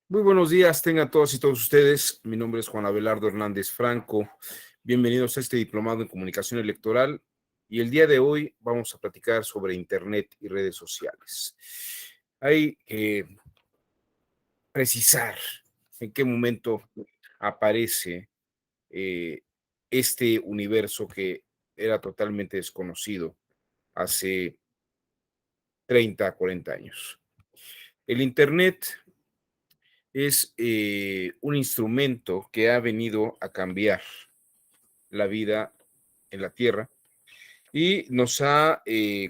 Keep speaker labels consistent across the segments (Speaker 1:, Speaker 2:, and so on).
Speaker 1: Muy buenos días, tengan todos y todos ustedes. Mi nombre es Juan Abelardo Hernández Franco. Bienvenidos a este diplomado en comunicación electoral. Y el día de hoy vamos a platicar sobre Internet y redes sociales. Hay que precisar en qué momento aparece eh, este universo que era totalmente desconocido hace 30, 40 años. El Internet es un instrumento que ha venido a cambiar la vida en la Tierra y nos ha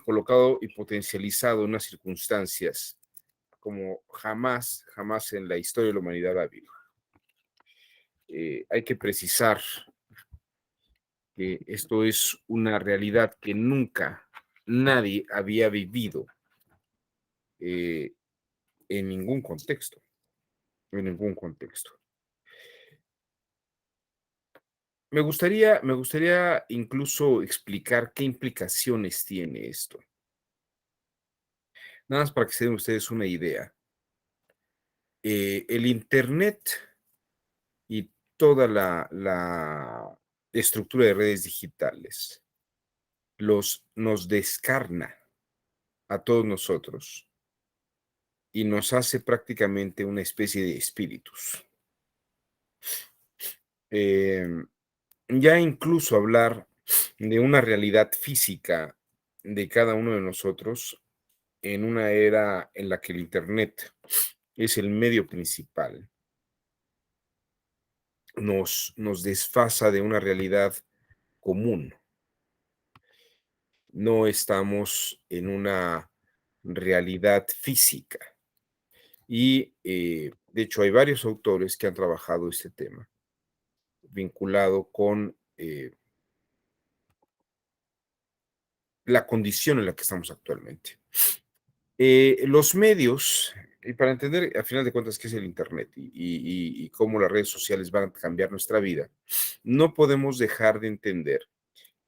Speaker 1: colocado y potencializado unas circunstancias como jamás en la historia de la humanidad ha habido. Hay que precisar que esto es una realidad que nunca nadie había vivido eh, en ningún contexto, en ningún contexto. Me gustaría incluso explicar qué implicaciones tiene esto. Nada más para que se den ustedes una idea. El Internet y toda la estructura de redes digitales nos descarna a todos nosotros y nos hace prácticamente una especie de espíritus. Em, ya incluso hablar de una realidad física de cada uno de nosotros en una era en la que el Internet es el medio principal, nos desfasa de una realidad común. No estamos en una realidad física. Y de hecho hay varios autores que han trabajado este tema vinculado con la condición en la que estamos actualmente. Los medios, y para entender a final de cuentas qué es el Internet y cómo las redes sociales van a cambiar nuestra vida, no podemos dejar de entender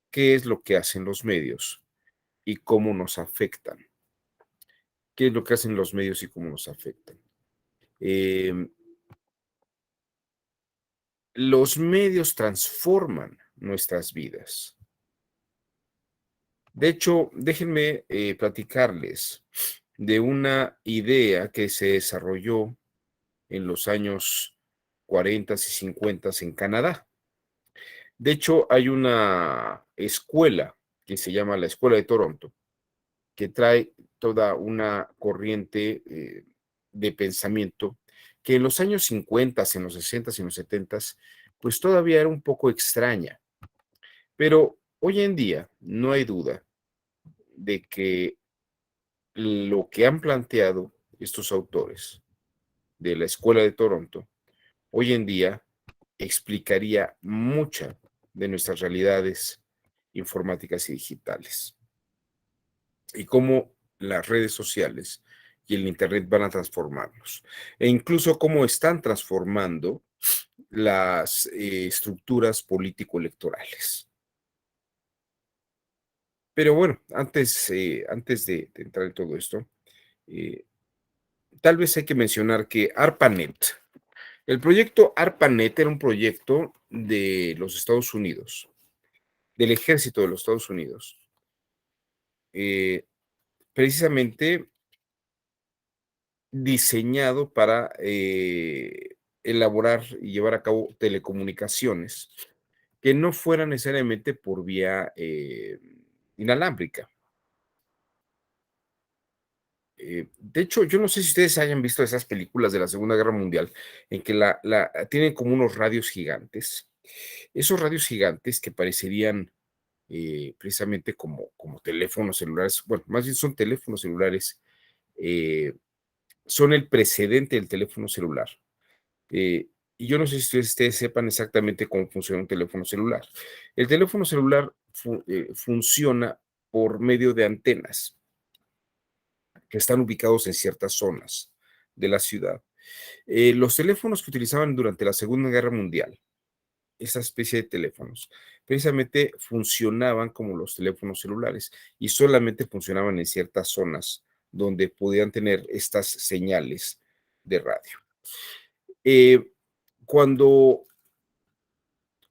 Speaker 1: qué es lo que hacen los medios y cómo nos afectan. ¿Qué es lo que hacen los medios y cómo nos afectan? Em, los medios transforman nuestras vidas. De hecho, déjenme platicarles de una idea que se desarrolló en los años 40 y 50 en Canadá. De hecho, hay una escuela que se llama la Escuela de Toronto, que trae toda una corriente de pensamiento que en los años 50, en los 60 y en los 70, pues todavía era un poco extraña. Pero hoy en día no hay duda de que lo que han planteado estos autores de la Escuela de Toronto, hoy en día explicaría muchas de nuestras realidades informáticas y digitales y cómo las redes sociales y el Internet van a transformarlos e incluso cómo están transformando las estructuras político-electorales. Pero bueno, antes de entrar en todo esto, eh, tal vez hay que mencionar que ARPANET, el proyecto ARPANET era un proyecto de los Estados Unidos, del ejército de los Estados Unidos, eh, precisamente diseñado para elaborar y llevar a cabo telecomunicaciones que no fueran necesariamente por vía inalámbrica. De hecho, yo no sé si ustedes hayan visto esas películas de la Segunda Guerra Mundial en que tienen como unos radios gigantes. Esos radios gigantes que parecerían precisamente como teléfonos celulares, bueno, más bien son teléfonos celulares, eh, son el precedente del teléfono celular. Y yo no sé si ustedes sepan exactamente cómo funciona un teléfono celular. El teléfono celular funciona por medio de antenas que están ubicados en ciertas zonas de la ciudad. Los teléfonos que utilizaban durante la Segunda Guerra Mundial, esa especie de teléfonos, precisamente funcionaban como los teléfonos celulares y solamente funcionaban en ciertas zonas donde podían tener estas señales de radio. Eh, cuando,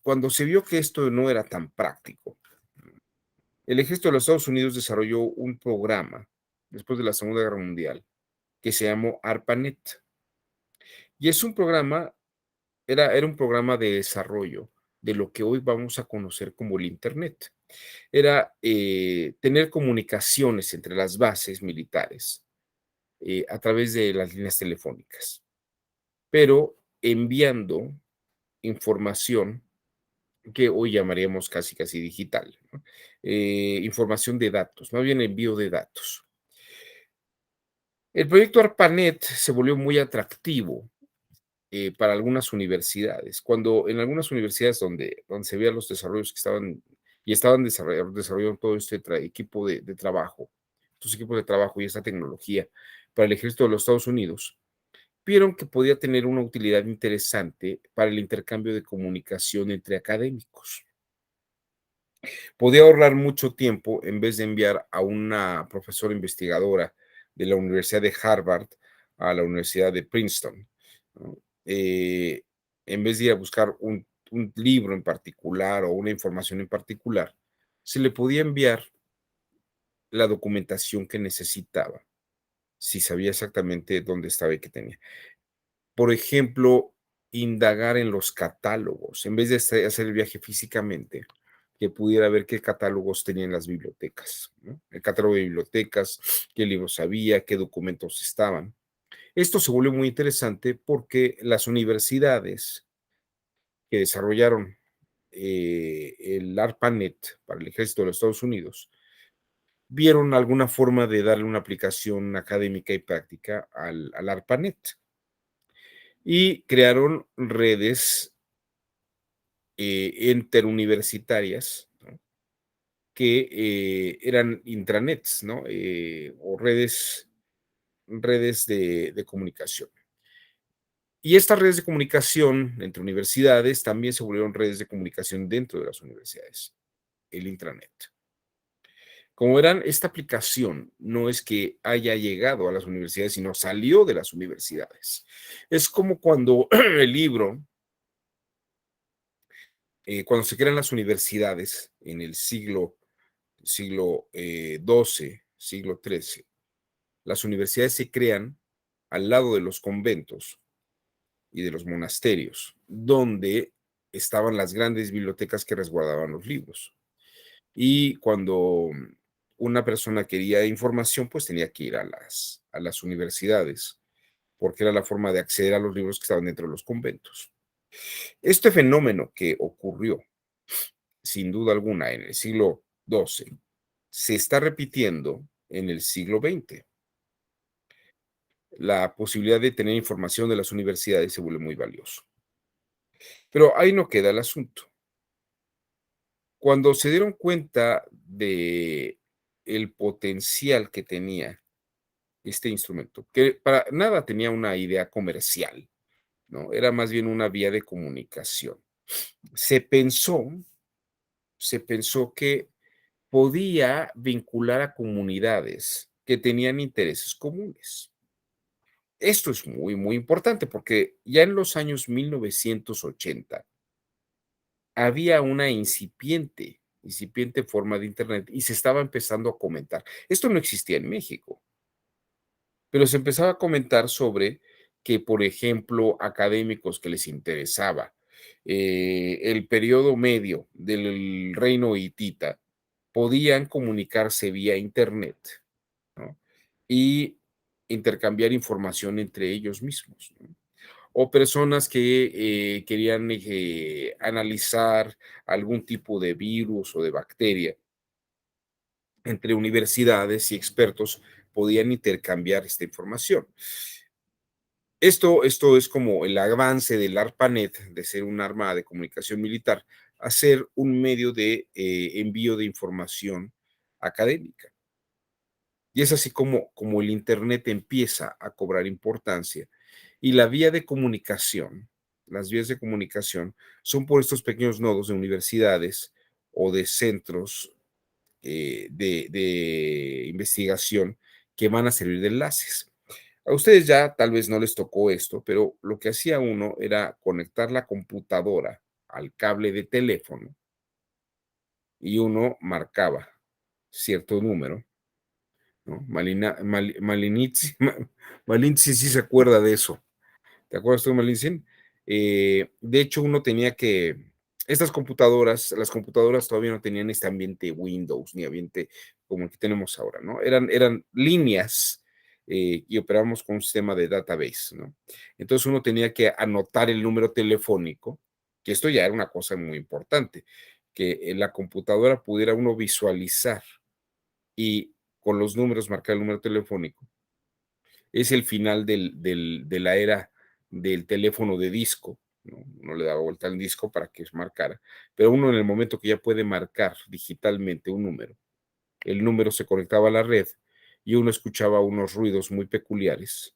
Speaker 1: cuando se vio que esto no era tan práctico, el ejército de los Estados Unidos desarrolló un programa después de la Segunda Guerra Mundial que se llamó ARPANET. Y es un programa, era un programa de desarrollo de lo que hoy vamos a conocer como el Internet. Era tener comunicaciones entre las bases militares a través de las líneas telefónicas, pero enviando información que hoy llamaríamos casi casi digital, ¿no? Información de datos, más bien envío de datos. El proyecto ARPANET se volvió muy atractivo para algunas universidades, cuando en algunas universidades donde se veían los desarrollos que estaban desarrollando todo este equipo de trabajo, estos equipos de trabajo y esta tecnología para el ejército de los Estados Unidos, vieron que podía tener una utilidad interesante para el intercambio de comunicación entre académicos. Podía ahorrar mucho tiempo en vez de enviar a una profesora investigadora de la Universidad de Harvard a la Universidad de Princeton, ¿no? En vez de ir a buscar un libro en particular o una información en particular, se le podía enviar la documentación que necesitaba, si sabía exactamente dónde estaba y qué tenía. Por ejemplo, indagar en los catálogos, en vez de hacer el viaje físicamente, que pudiera ver qué catálogos tenían las bibliotecas, ¿no? El catálogo de bibliotecas, qué libros había, qué documentos estaban. Esto se volvió muy interesante porque las universidades que desarrollaron el ARPANET para el ejército de los Estados Unidos vieron alguna forma de darle una aplicación académica y práctica al ARPANET y crearon redes interuniversitarias, ¿no? Que eran intranets, ¿no? O redes de comunicación. Y estas redes de comunicación entre universidades también se volvieron redes de comunicación dentro de las universidades, el intranet. Como verán, esta aplicación no es que haya llegado a las universidades, sino salió de las universidades. Es como cuando el libro, cuando se crean las universidades en el siglo XII, siglo XIII, las universidades se crean al lado de los conventos y de los monasterios, donde estaban las grandes bibliotecas que resguardaban los libros. Y cuando una persona quería información, pues tenía que ir a las universidades, porque era la forma de acceder a los libros que estaban dentro de los conventos. Este fenómeno que ocurrió, sin duda alguna, en el siglo XII, se está repitiendo en el siglo XX. La posibilidad de tener información de las universidades se vuelve muy valioso. Pero ahí no queda el asunto. Cuando se dieron cuenta de el potencial que tenía este instrumento, que para nada tenía una idea comercial, ¿no? Era más bien una vía de comunicación. Se pensó, se pensó que podía vincular a comunidades que tenían intereses comunes. Esto es muy, muy importante porque ya en los años 1980 había una incipiente forma de Internet y se estaba empezando a comentar. Esto no existía en México, pero se empezaba a comentar sobre que, por ejemplo, académicos que les interesaba el periodo medio del reino hitita podían comunicarse vía Internet, ¿no? Y intercambiar información entre ellos mismos, ¿no? O personas que querían analizar algún tipo de virus o de bacteria entre universidades y expertos podían intercambiar esta información. Esto es como el avance del ARPANET, de ser un arma de comunicación militar, a ser un medio de envío de información académica. Y es así como el Internet empieza a cobrar importancia. Y la vía de comunicación, las vías de comunicación son por estos pequeños nodos de universidades o de centros de investigación que van a servir de enlaces. A ustedes ya tal vez no les tocó esto, pero lo que hacía uno era conectar la computadora al cable de teléfono y uno marcaba cierto número, ¿no? Malinitsi, Malinche sí se acuerda de eso. ¿Te acuerdas tú, Malintzin? De hecho, uno tenía que, estas computadoras, las computadoras todavía no tenían este ambiente Windows ni ambiente como el que tenemos ahora, ¿no? Eran líneas y operábamos con un sistema de database, ¿no? Entonces uno tenía que anotar el número telefónico, que esto ya era una cosa muy importante, que en la computadora pudiera uno visualizar y con los números marcar el número telefónico. Es el final de la era del teléfono de disco, ¿no? Uno le daba vuelta al disco para que marcara, pero uno en el momento que ya puede marcar digitalmente un número, el número se conectaba a la red y uno escuchaba unos ruidos muy peculiares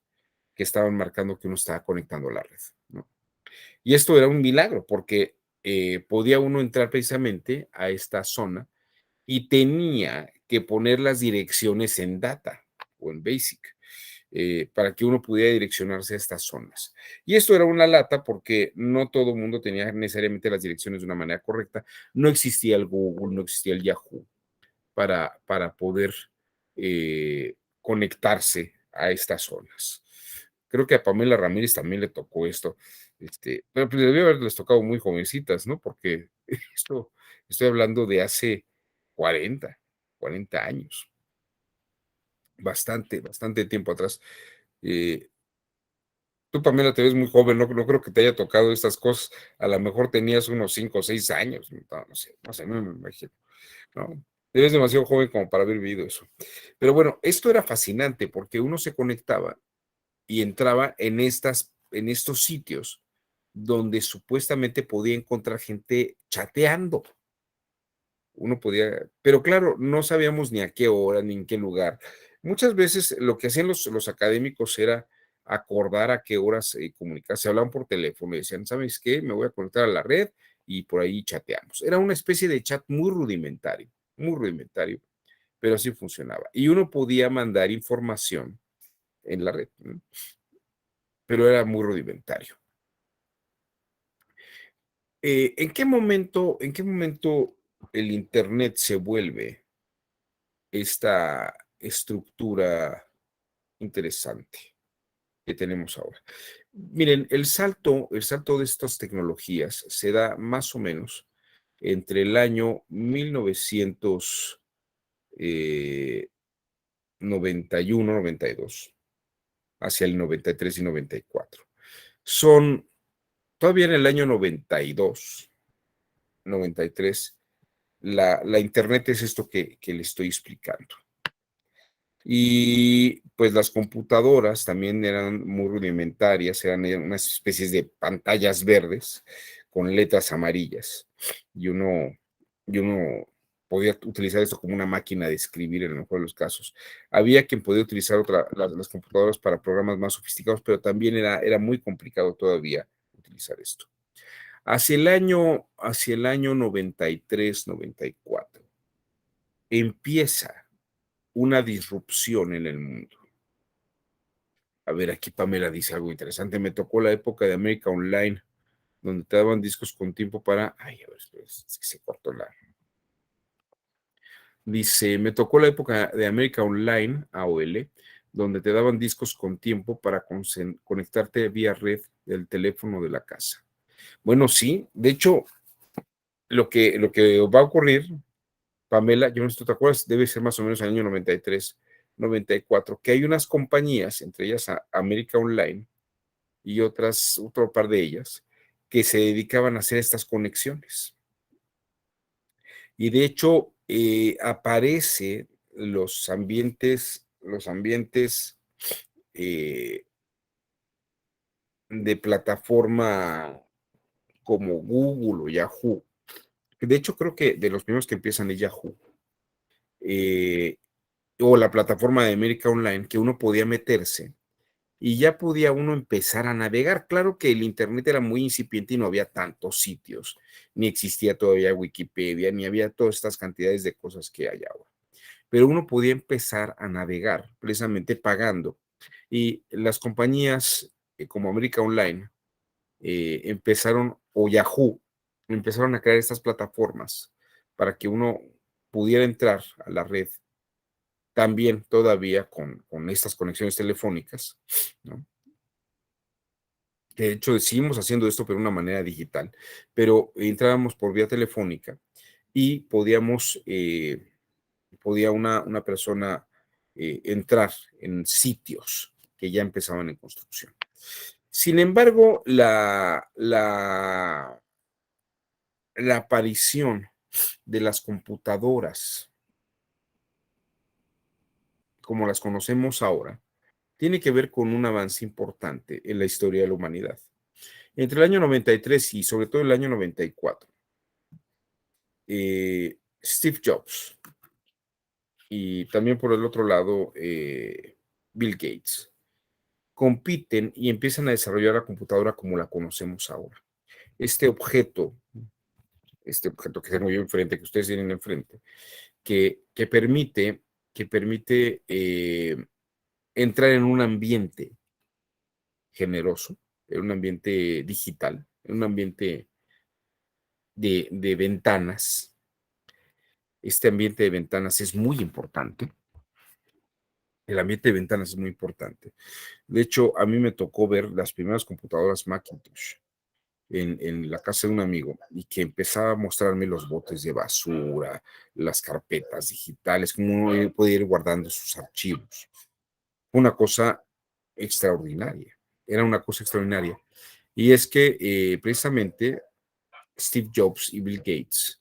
Speaker 1: que estaban marcando que uno estaba conectando a la red, ¿no? Y esto era un milagro porque podía uno entrar precisamente a esta zona y tenía que poner las direcciones en data o en basic para que uno pudiera direccionarse a estas zonas. Y esto era una lata porque no todo el mundo tenía necesariamente las direcciones de una manera correcta. No existía el Google, no existía el Yahoo para poder conectarse a estas zonas. Creo que a Pamela Ramírez también le tocó esto, pero pues debió haberles tocado muy jovencitas, ¿no? Porque esto, estoy hablando de hace 40, 40 años, bastante tiempo atrás. Eh, Tú, Pamela, te ves muy joven, no creo que te haya tocado estas cosas. A lo mejor tenías unos 5 o 6 años, no sé, no me imagino, ¿no? Eres demasiado joven como para haber vivido eso. Pero bueno, esto era fascinante porque uno se conectaba y entraba en estos sitios donde supuestamente podía encontrar gente chateando. Uno podía, pero claro, no sabíamos ni a qué hora ni en qué lugar. Muchas veces lo que hacían los académicos era acordar a qué horas comunicarse. Hablaban por teléfono y decían, ¿sabes qué? Me voy a conectar a la red y por ahí chateamos. Era una especie de chat muy rudimentario, pero así funcionaba. Y uno podía mandar información en la red, ¿no? Pero era muy rudimentario. ¿En qué momento el Internet se vuelve esta estructura interesante que tenemos ahora? Miren, el salto de estas tecnologías se da más o menos entre el año 1991, 92, hacia el 93 y 94. Son todavía en el año 92, 93, la Internet es esto que le estoy explicando. Y pues las computadoras también eran muy rudimentarias, eran unas especies de pantallas verdes con letras amarillas. Y uno podía utilizar esto como una máquina de escribir en el mejor de los casos. Había quien podía utilizar las computadoras para programas más sofisticados, pero también era muy complicado todavía utilizar esto. Hacia el año 93, 94, empieza una disrupción en el mundo. A ver, aquí Pamela dice algo interesante. Me tocó la época de América Online, donde te daban discos con tiempo para. Ay, a ver, espera, es que se cortó la. Dice, me tocó la época de América Online, AOL, donde te daban discos con tiempo para conectarte vía red del teléfono de la casa. Bueno, sí, de hecho, lo que va a ocurrir, Pamela, yo no sé si tú te acuerdas, debe ser más o menos en el año 93, 94, que hay unas compañías, entre ellas América Online, y otro par de ellas, que se dedicaban a hacer estas conexiones. Y de hecho, aparece los ambientes eh, de plataforma como Google o Yahoo. De hecho, creo que de los primeros que empiezan es Yahoo. eh, o la plataforma de América Online, que uno podía meterse y ya podía uno empezar a navegar. Claro que el Internet era muy incipiente y no había tantos sitios, ni existía todavía Wikipedia, ni había todas estas cantidades de cosas que hay ahora. Pero uno podía empezar a navegar precisamente pagando. Y las compañías como América Online empezaron, o Yahoo, empezaron a crear estas plataformas para que uno pudiera entrar a la red también todavía con estas conexiones telefónicas, ¿no? Que de hecho seguimos haciendo esto, pero de una manera digital, pero entrábamos por vía telefónica y podía una persona entrar en sitios que ya empezaban en construcción. Sin embargo, la aparición de las computadoras como las conocemos ahora tiene que ver con un avance importante en la historia de la humanidad. Entre el año 93 y sobre todo el año 94, Steve Jobs y también por el otro lado Bill Gates compiten y empiezan a desarrollar la computadora como la conocemos ahora. Este objeto, este objeto que tengo yo enfrente, que ustedes tienen enfrente, que permite entrar en un ambiente generoso, en un ambiente digital, en un ambiente de ventanas. Este ambiente de ventanas es muy importante. El ambiente de ventanas es muy importante. De hecho, a mí me tocó ver las primeras computadoras Macintosh en la casa de un amigo y que empezaba a mostrarme los botes de basura, las carpetas digitales, cómo uno puede ir guardando sus archivos. Una cosa extraordinaria, era una cosa extraordinaria. Y es que precisamente Steve Jobs y Bill Gates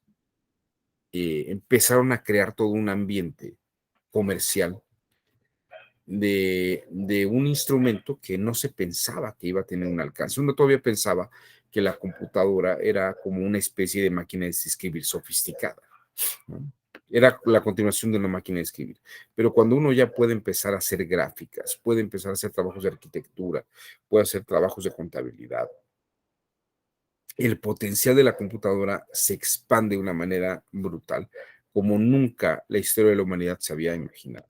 Speaker 1: empezaron a crear todo un ambiente comercial de un instrumento que no se pensaba que iba a tener un alcance. Uno todavía pensaba que la computadora era como una especie de máquina de escribir sofisticada, ¿no? Era la continuación de una máquina de escribir. Pero cuando uno ya puede empezar a hacer gráficas, puede empezar a hacer trabajos de arquitectura, puede hacer trabajos de contabilidad, el potencial de la computadora se expande de una manera brutal, como nunca la historia de la humanidad se había imaginado.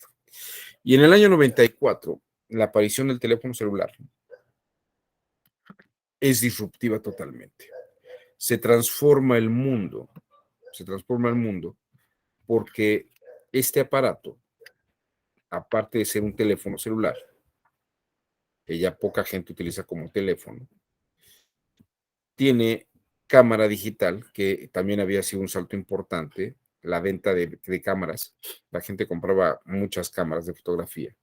Speaker 1: Y en el año 94, la aparición del teléfono celular es disruptiva totalmente. Se transforma el mundo, se transforma el mundo porque este aparato, aparte de ser un teléfono celular, que ya poca gente utiliza como teléfono, tiene cámara digital, que también había sido un salto importante, la venta de cámaras. La gente compraba muchas cámaras de fotografía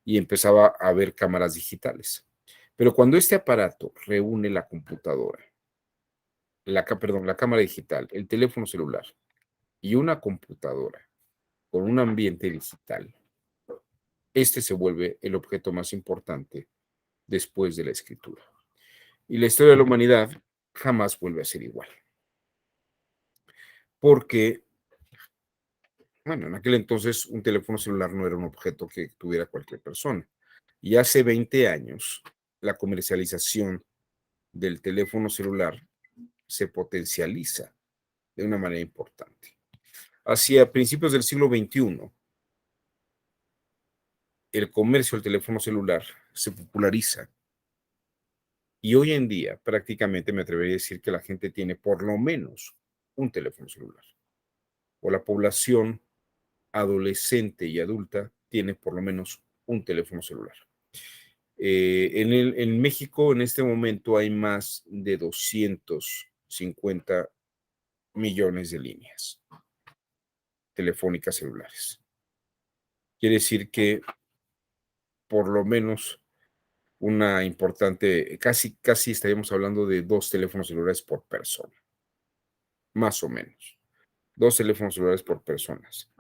Speaker 1: y empezaba a ver cámaras digitales. Pero cuando este aparato reúne la computadora, perdón, la cámara digital, el teléfono celular y una computadora con un ambiente digital, este se vuelve el objeto más importante después de la escritura. Y la historia de la humanidad jamás vuelve a ser igual. Porque, bueno, en aquel entonces un teléfono celular no era un objeto que tuviera cualquier persona. Y hace 20 años, la comercialización del teléfono celular se potencializa de una manera importante. Hacia principios del siglo XXI, el comercio del teléfono celular se populariza y hoy en día prácticamente me atrevería a decir que la gente tiene por lo menos un teléfono celular o la población adolescente y adulta tiene por lo menos un teléfono celular. En México en este momento hay más de 250 millones de líneas telefónicas celulares. Quiere decir que por lo menos una importante, casi estaríamos hablando de 2 teléfonos celulares por persona, más o menos. 2 teléfonos celulares por personas.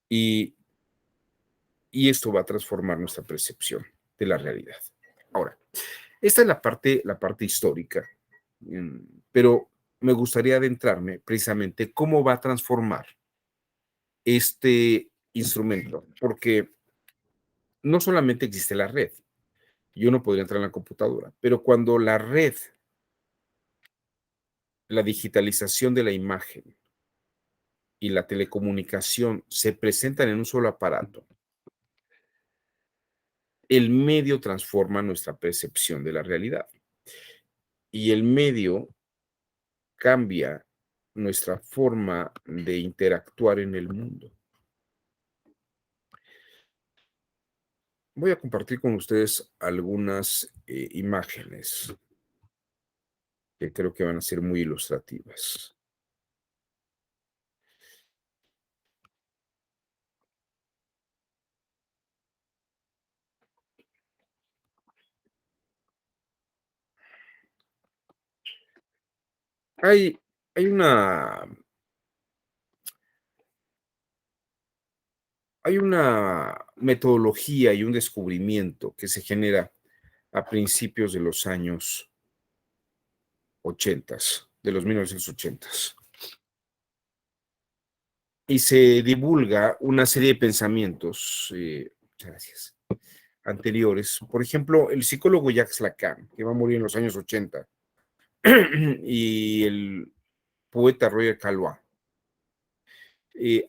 Speaker 1: Y, y esto va a transformar nuestra percepción de la realidad. Ahora, esta es la parte histórica, pero me gustaría adentrarme precisamente cómo va a transformar este instrumento, porque no solamente existe la red, yo no podría entrar en la computadora, pero cuando la red, la digitalización de la imagen y la telecomunicación se presentan en un solo aparato, el medio transforma nuestra percepción de la realidad y el medio cambia nuestra forma de interactuar en el mundo. Voy a compartir con ustedes algunas imágenes que creo que van a ser muy ilustrativas. Hay, hay una, hay una metodología y un descubrimiento que se genera a principios de los años 80, de los 1980. Y se divulga una serie de pensamientos, gracias, anteriores. Por ejemplo, el psicólogo Jacques Lacan, que va a morir en los años 80, y el poeta Roger Caillois,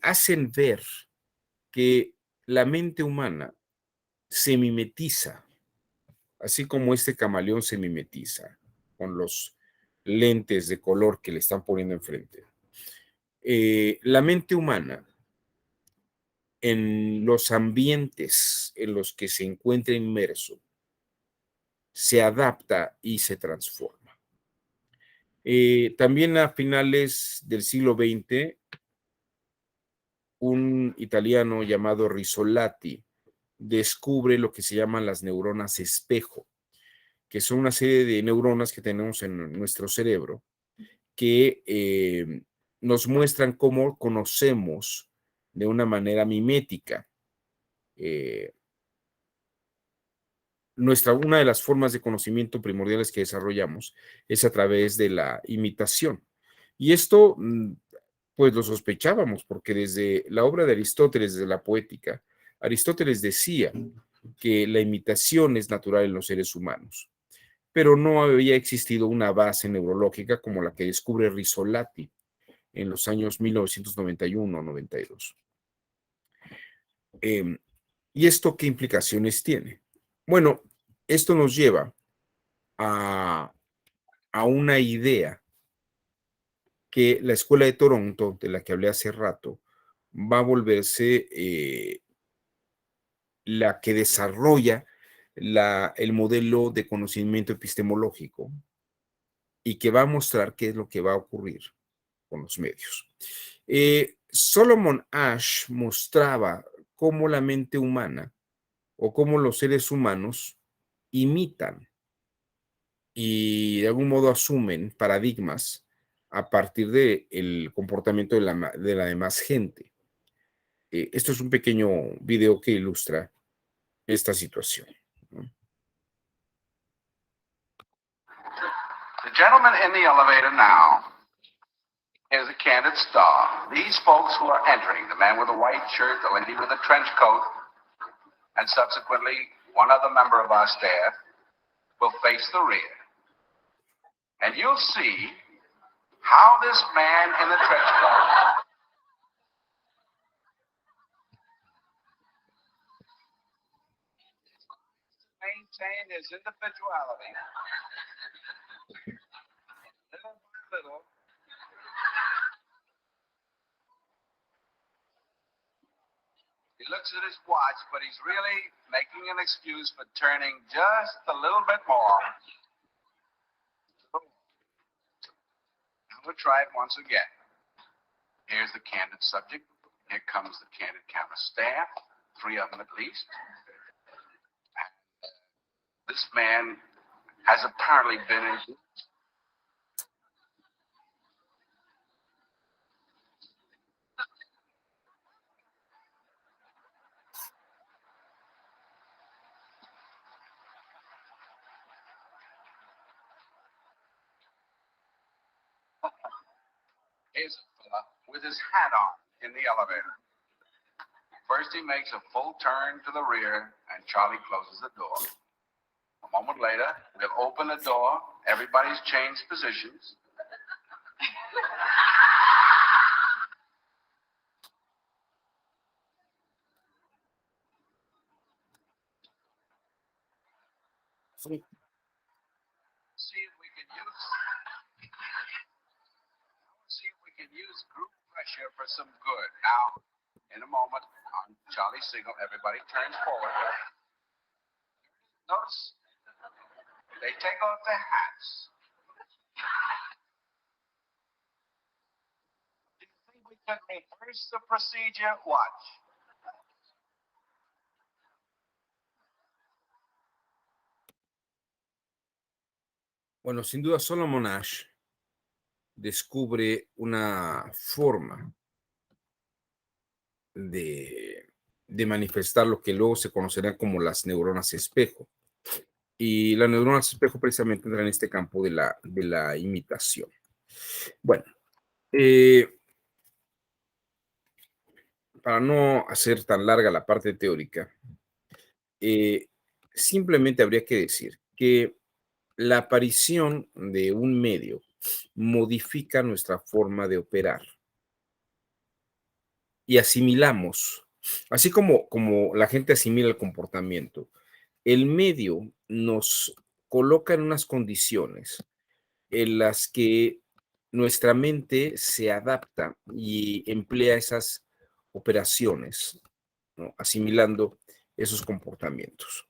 Speaker 1: hacen ver que la mente humana se mimetiza, así como este camaleón se mimetiza con los lentes de color que le están poniendo enfrente. La mente humana, en los ambientes en los que se encuentra inmerso, se adapta y se transforma. También a finales del siglo XX, un italiano llamado Risolati descubre lo que se llaman las neuronas espejo, que son una serie de neuronas que tenemos en nuestro cerebro que nos muestran cómo conocemos de una manera mimética. Eh, una de las formas de conocimiento primordiales que desarrollamos es a través de la imitación. Y esto, pues lo sospechábamos, porque desde la obra de Aristóteles, desde la poética, Aristóteles decía que la imitación es natural en los seres humanos, pero no había existido una base neurológica como la que descubre Risolati en los años 1991-92. ¿Y esto qué implicaciones tiene? Bueno, esto nos lleva a, a una idea que la Escuela de Toronto, de la que hablé hace rato, va a volverse la que desarrolla el modelo de conocimiento epistemológico y que va a mostrar qué es lo que va a ocurrir con los medios. Solomon Asch mostraba cómo la mente humana o cómo los seres humanos imitan y de algún modo asumen paradigmas a partir del comportamiento de la demás gente. Esto es un pequeño video que ilustra esta situación, ¿no?
Speaker 2: The gentleman in the elevator now is a candid star. These folks who are entering, the man with the white shirt, the lady with the trench coat, and subsequently one other member of our staff, will face the rear. And you'll see how this man in the trench coat maintain his individuality little by little. He looks at his watch, but he's really making an excuse for turning just a little bit more. We'll try it once again. Here's the candid subject. Here comes the candid camera staff, 3 of them at least. This man has apparently been in. Here's a fella with his hat on in the elevator. First, he makes a full turn to the rear, and Charlie closes the door. A moment later, we'll open the door. Everybody's changed positions.
Speaker 1: Sí.
Speaker 2: See if we can use group pressure for some good. Now, in a moment, on Charlie's signal, everybody turns forward. Notice they take off their hats. Do you think we could reverse the procedure? Watch.
Speaker 1: Bueno, sin duda Solomon Ash descubre una forma de manifestar lo que luego se conocerá como las neuronas espejo. Y las neuronas espejo precisamente entran en este campo de la imitación. Bueno, para no hacer tan larga la parte teórica, simplemente habría que decir que la aparición de un medio modifica nuestra forma de operar y asimilamos, así como la gente asimila el comportamiento, el medio nos coloca en unas condiciones en las que nuestra mente se adapta y emplea esas operaciones, ¿no? Asimilando esos comportamientos.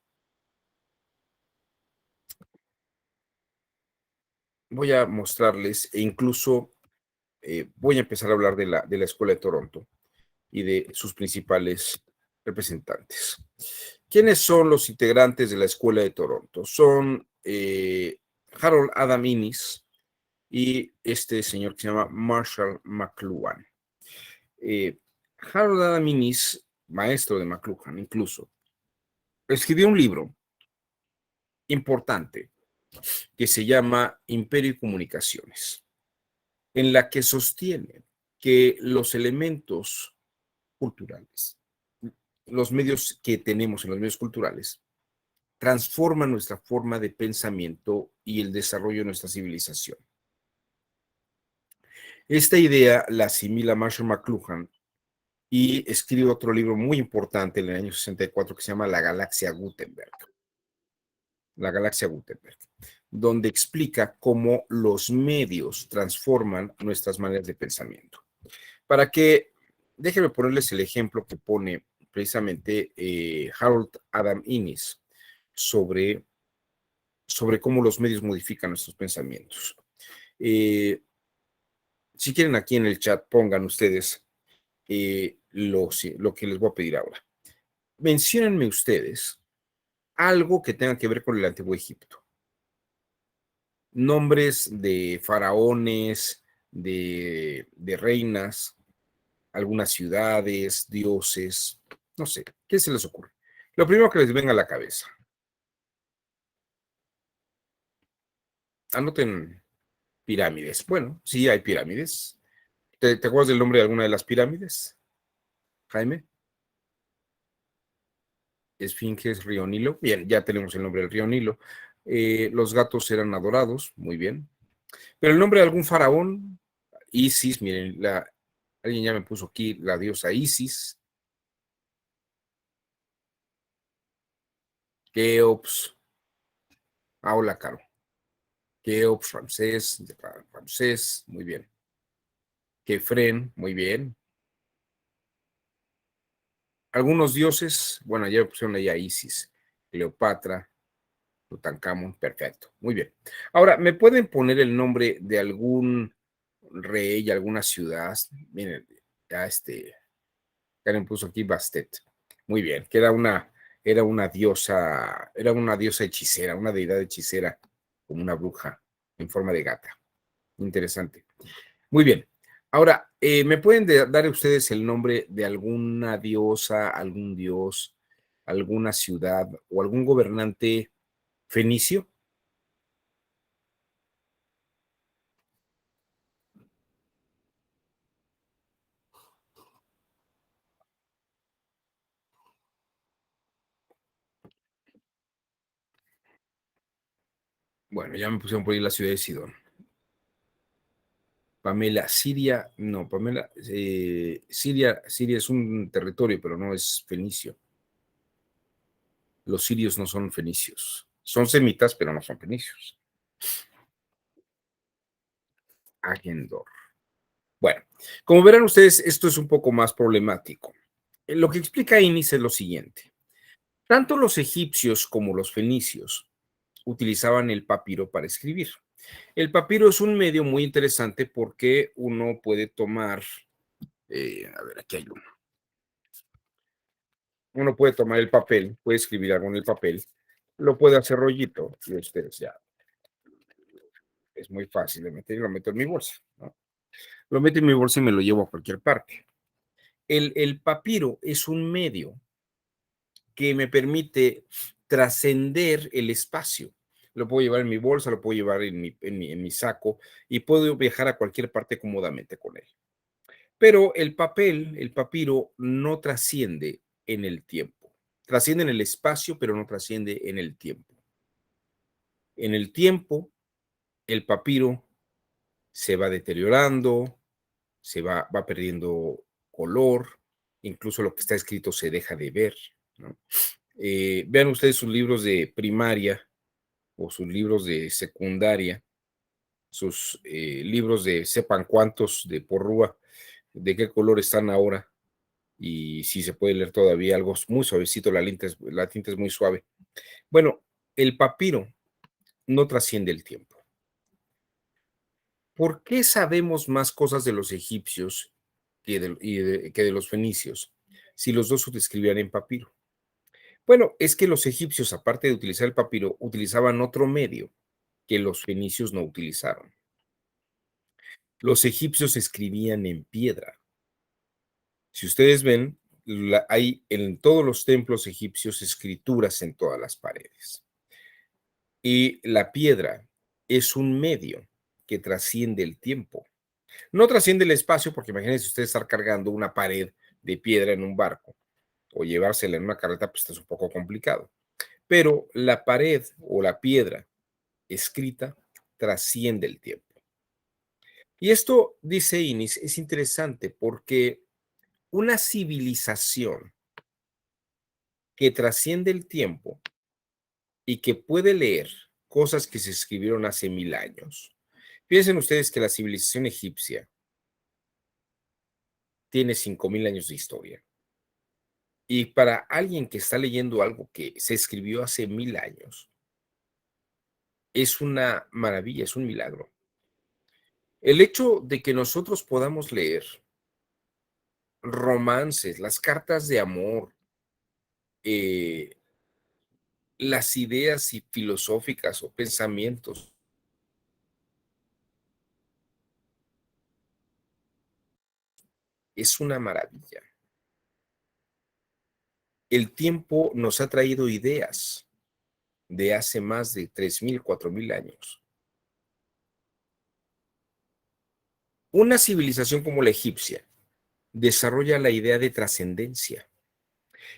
Speaker 1: Voy a mostrarles e incluso voy a empezar a hablar de la Escuela de Toronto y de sus principales representantes. ¿Quiénes son los integrantes de la Escuela de Toronto? Son Harold Adam Innis y este señor que se llama Marshall McLuhan. Harold Adam Innis, maestro de McLuhan incluso, escribió un libro importante que se llama Imperio y Comunicaciones, en la que sostiene que los elementos culturales, los medios que tenemos en los medios culturales, transforman nuestra forma de pensamiento y el desarrollo de nuestra civilización. Esta idea la asimila Marshall McLuhan y escribe otro libro muy importante en el año 64 que se llama La Galaxia Gutenberg. La Galaxia Gutenberg, donde explica cómo los medios transforman nuestras maneras de pensamiento. Déjenme ponerles el ejemplo que pone precisamente Harold Adam Innis sobre cómo los medios modifican nuestros pensamientos. Si quieren aquí en el chat, pongan ustedes lo que les voy a pedir ahora. Menciónenme ustedes algo que tenga que ver con el Antiguo Egipto. Nombres de faraones, de reinas, algunas ciudades, dioses, no sé, ¿qué se les ocurre? Lo primero que les venga a la cabeza. Anoten pirámides. Bueno, sí hay pirámides. ¿Te acuerdas del nombre de alguna de las pirámides, Jaime? Esfinges, río Nilo. Bien, ya tenemos el nombre del río Nilo. Los gatos eran adorados, muy bien. Pero el nombre de algún faraón, Isis, miren, alguien ya me puso aquí la diosa Isis, Keops, hola, Caro. Keops, Ramsés, muy bien. Kefren, muy bien. Algunos dioses, bueno, ya pusieron ahí a Isis, Cleopatra, Tutankamón, perfecto, muy bien. Ahora, ¿me pueden poner el nombre de algún rey, alguna ciudad? Miren, ya Karen puso aquí Bastet. Muy bien, que era una diosa hechicera, una deidad hechicera, como una bruja en forma de gata. Interesante. Muy bien. Ahora, ¿me pueden dar ustedes el nombre de alguna diosa, algún dios, alguna ciudad o algún gobernante fenicio? Bueno, ya me pusieron por ahí la ciudad de Sidón. Pamela, Siria, no, Pamela, Siria es un territorio, pero no es fenicio. Los sirios no son fenicios, Son semitas, pero no son fenicios. Agendor. Bueno, como verán ustedes, esto es un poco más problemático. Lo que explica Innis es lo siguiente. Tanto los egipcios como los fenicios utilizaban el papiro para escribir. El papiro es un medio muy interesante porque uno puede tomar, a ver, aquí hay uno. Uno puede tomar el papel, puede escribir algo en el papel, lo puede hacer rollito y ustedes ya, es muy fácil de meter y lo meto en mi bolsa, ¿no? Lo meto en mi bolsa y me lo llevo a cualquier parte. El papiro es un medio que me permite trascender el espacio. Lo puedo llevar en mi bolsa, lo puedo llevar en mi saco y puedo viajar a cualquier parte cómodamente con él. Pero el papel, el papiro, no trasciende en el tiempo. Trasciende en el espacio, pero no trasciende en el tiempo. En el tiempo, el papiro se va deteriorando, va perdiendo color, incluso lo que está escrito se deja de ver, ¿no? Vean ustedes sus libros de primaria o sus libros de secundaria, sus libros de sepan cuántos de porrúa, de qué color están ahora y si se puede leer todavía algo muy suavecito, la tinta es muy suave. Bueno, el papiro no trasciende el tiempo. ¿Por qué sabemos más cosas de los egipcios que de los fenicios si los dos se escribían en papiro? Bueno, es que los egipcios, aparte de utilizar el papiro, utilizaban otro medio que los fenicios no utilizaron. Los egipcios escribían en piedra. Si ustedes ven, hay en todos los templos egipcios escrituras en todas las paredes. Y la piedra es un medio que trasciende el tiempo. No trasciende el espacio, porque imagínense ustedes estar cargando una pared de piedra en un barco o llevársela en una carreta, pues es un poco complicado. Pero la pared o la piedra escrita trasciende el tiempo. Y esto, dice Innis, es interesante porque una civilización que trasciende el tiempo y que puede leer cosas que se escribieron hace 1000 años. Piensen ustedes que la civilización egipcia tiene 5000 años de historia. Y para alguien que está leyendo algo que se escribió hace 1000 años, es una maravilla, es un milagro. El hecho de que nosotros podamos leer romances, las cartas de amor, eh, las ideas filosóficas o pensamientos, es una maravilla. El tiempo nos ha traído ideas de hace más de 3000, 4000 años. Una civilización como la egipcia desarrolla la idea de trascendencia.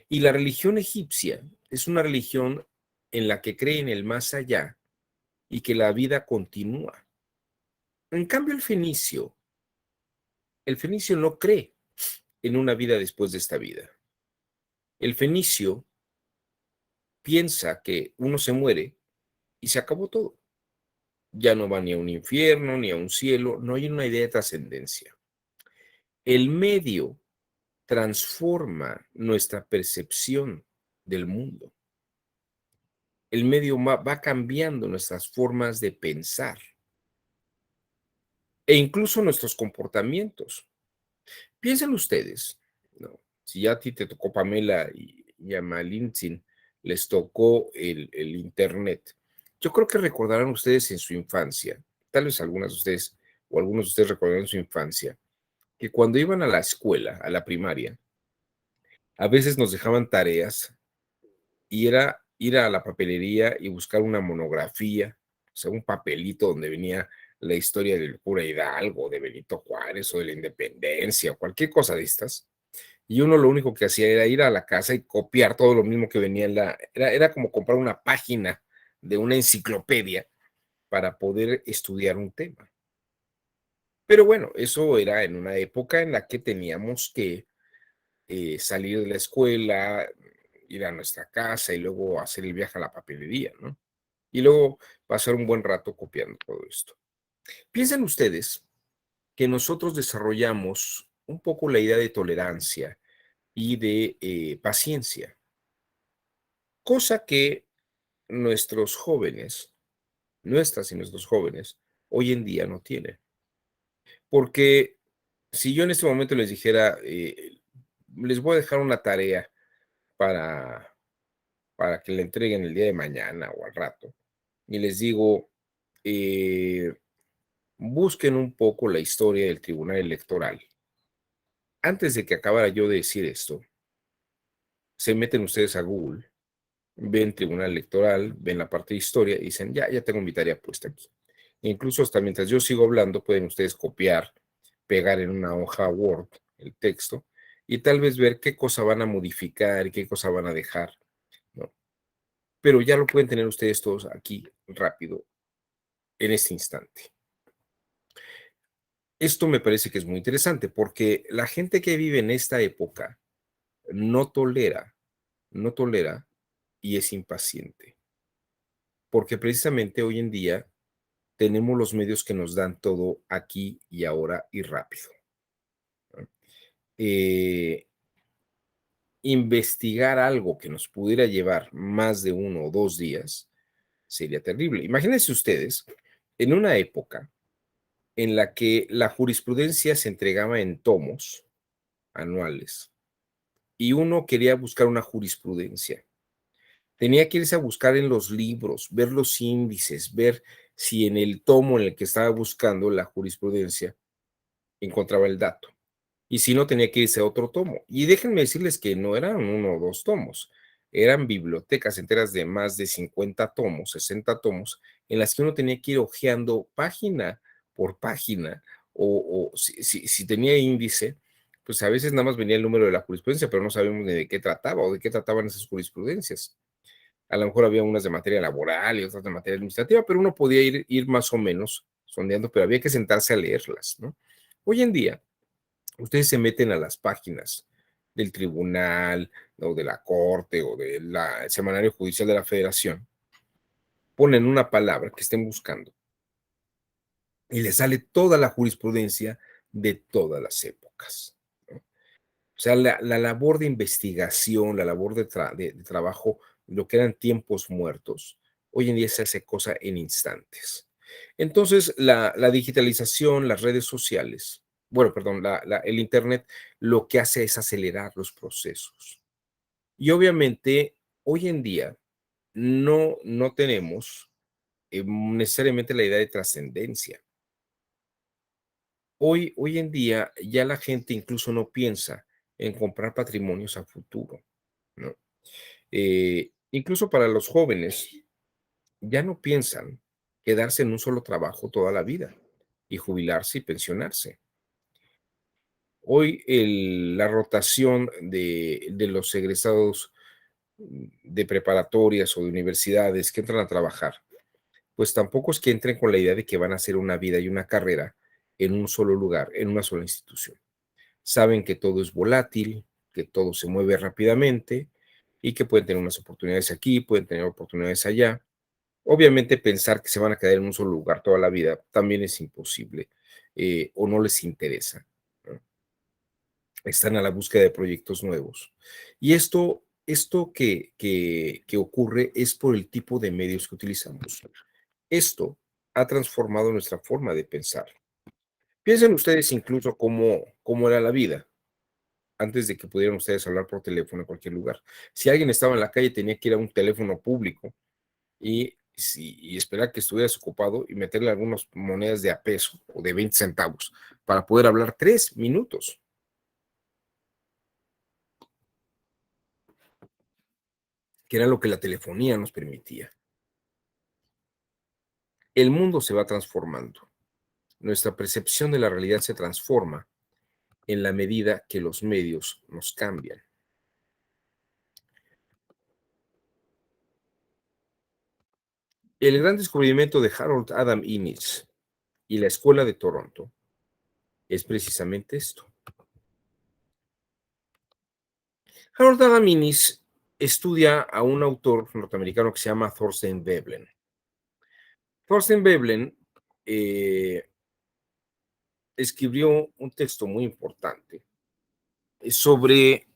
Speaker 1: Y la religión egipcia es una religión en la que cree en el más allá y que la vida continúa. En cambio, el fenicio no cree en una vida después de esta vida. El fenicio piensa que uno se muere y se acabó todo. Ya no va ni a un infierno ni a un cielo, no hay una idea de trascendencia. El medio transforma nuestra percepción del mundo. El medio va cambiando nuestras formas de pensar e incluso nuestros comportamientos. Piensen ustedes, ¿no? Si ya a ti te tocó Pamela y a Malintzin les tocó el Internet, yo creo que recordarán ustedes en su infancia, tal vez algunas de ustedes o algunos de ustedes recordarán en su infancia, que cuando iban a la escuela, a la primaria, a veces nos dejaban tareas y era ir a la papelería y buscar una monografía, o sea, un papelito donde venía la historia del cura Hidalgo, de Benito Juárez o de la Independencia o cualquier cosa de estas. Y uno lo único que hacía era ir a la casa y copiar todo lo mismo que venía era como comprar una página de una enciclopedia para poder estudiar un tema. Pero bueno, eso era en una época en la que teníamos que salir de la escuela, ir a nuestra casa y luego hacer el viaje a la papelería, ¿no? y luego pasar un buen rato copiando todo esto. Piensen ustedes que nosotros desarrollamos un poco la idea de tolerancia y de paciencia, cosa que nuestros jóvenes, nuestras y nuestros jóvenes, hoy en día no tienen. Porque si yo en este momento les dijera, les voy a dejar una tarea para, para que la entreguen el día de mañana o al rato, y les digo, eh, busquen un poco la historia del Tribunal Electoral. Antes de que acabara yo de decir esto, se meten ustedes a Google, ven Tribunal Electoral, ven la parte de historia y dicen, ya tengo mi tarea puesta aquí. Incluso hasta mientras yo sigo hablando, pueden ustedes copiar, pegar en una hoja Word el texto y tal vez ver qué cosa van a modificar y qué cosa van a dejar, ¿no? Pero ya lo pueden tener ustedes todos aquí rápido en este instante. Esto me parece que es muy interesante porque la gente que vive en esta época no tolera, no tolera y es impaciente, porque precisamente hoy en día tenemos los medios que nos dan todo aquí y ahora y rápido, ¿no? Eh, Investigar algo que nos pudiera llevar más de 1 o 2 días sería terrible. Imagínense ustedes en una época en la que la jurisprudencia se entregaba en tomos anuales y uno quería buscar una jurisprudencia. Tenía que irse a buscar en los libros, ver los índices, ver si en el tomo en el que estaba buscando la jurisprudencia encontraba el dato. Y si no, tenía que irse a otro tomo. Y déjenme decirles que no eran 1 o 2 tomos, eran bibliotecas enteras de más de 50 tomos, 60 tomos, en las que uno tenía que ir hojeando página por página, o si tenía índice, pues a veces nada más venía el número de la jurisprudencia, pero no sabíamos ni de qué trataba o de qué trataban esas jurisprudencias. A lo mejor había unas de materia laboral y otras de materia administrativa, pero uno podía ir más o menos sondeando, pero había que sentarse a leerlas, ¿no? Hoy en día, ustedes se meten a las páginas del tribunal o de la corte o del semanario judicial de la federación, ponen una palabra que estén buscando y les sale toda la jurisprudencia de todas las épocas, ¿no? O sea, la labor de investigación, la labor de trabajo, lo que eran tiempos muertos, hoy en día se hace cosa en instantes. Entonces, la digitalización, las redes sociales, bueno, perdón, el Internet, lo que hace es acelerar los procesos. Y obviamente, hoy en día, no tenemos necesariamente la idea de trascendencia. Hoy en día ya la gente incluso no piensa en comprar patrimonios a futuro, ¿no? Incluso para los jóvenes, ya no piensan quedarse en un solo trabajo toda la vida y jubilarse y pensionarse. Hoy la rotación de los egresados de preparatorias o de universidades que entran a trabajar, pues tampoco es que entren con la idea de que van a hacer una vida y una carrera en un solo lugar, en una sola institución. Saben que todo es volátil, que todo se mueve rápidamente y que pueden tener unas oportunidades aquí, pueden tener oportunidades allá. Obviamente pensar que se van a quedar en un solo lugar toda la vida también es imposible, o no les interesa, ¿no? Están a la búsqueda de proyectos nuevos. Y esto que ocurre es por el tipo de medios que utilizamos. Esto ha transformado nuestra forma de pensar. Piensen ustedes incluso cómo era la vida antes de que pudieran ustedes hablar por teléfono en cualquier lugar. Si alguien estaba en la calle, tenía que ir a un teléfono público y esperar que estuviera desocupado y meterle algunas monedas de a peso o de 20 centavos para poder hablar 3 minutos, que era lo que la telefonía nos permitía. El mundo se va transformando. Nuestra percepción de la realidad se transforma en la medida que los medios nos cambian. El gran descubrimiento de Harold Adam Innis y la Escuela de Toronto es precisamente esto. Harold Adam Innis estudia a un autor norteamericano que se llama Thorstein Veblen. Thorstein Veblen escribió un texto muy importante sobre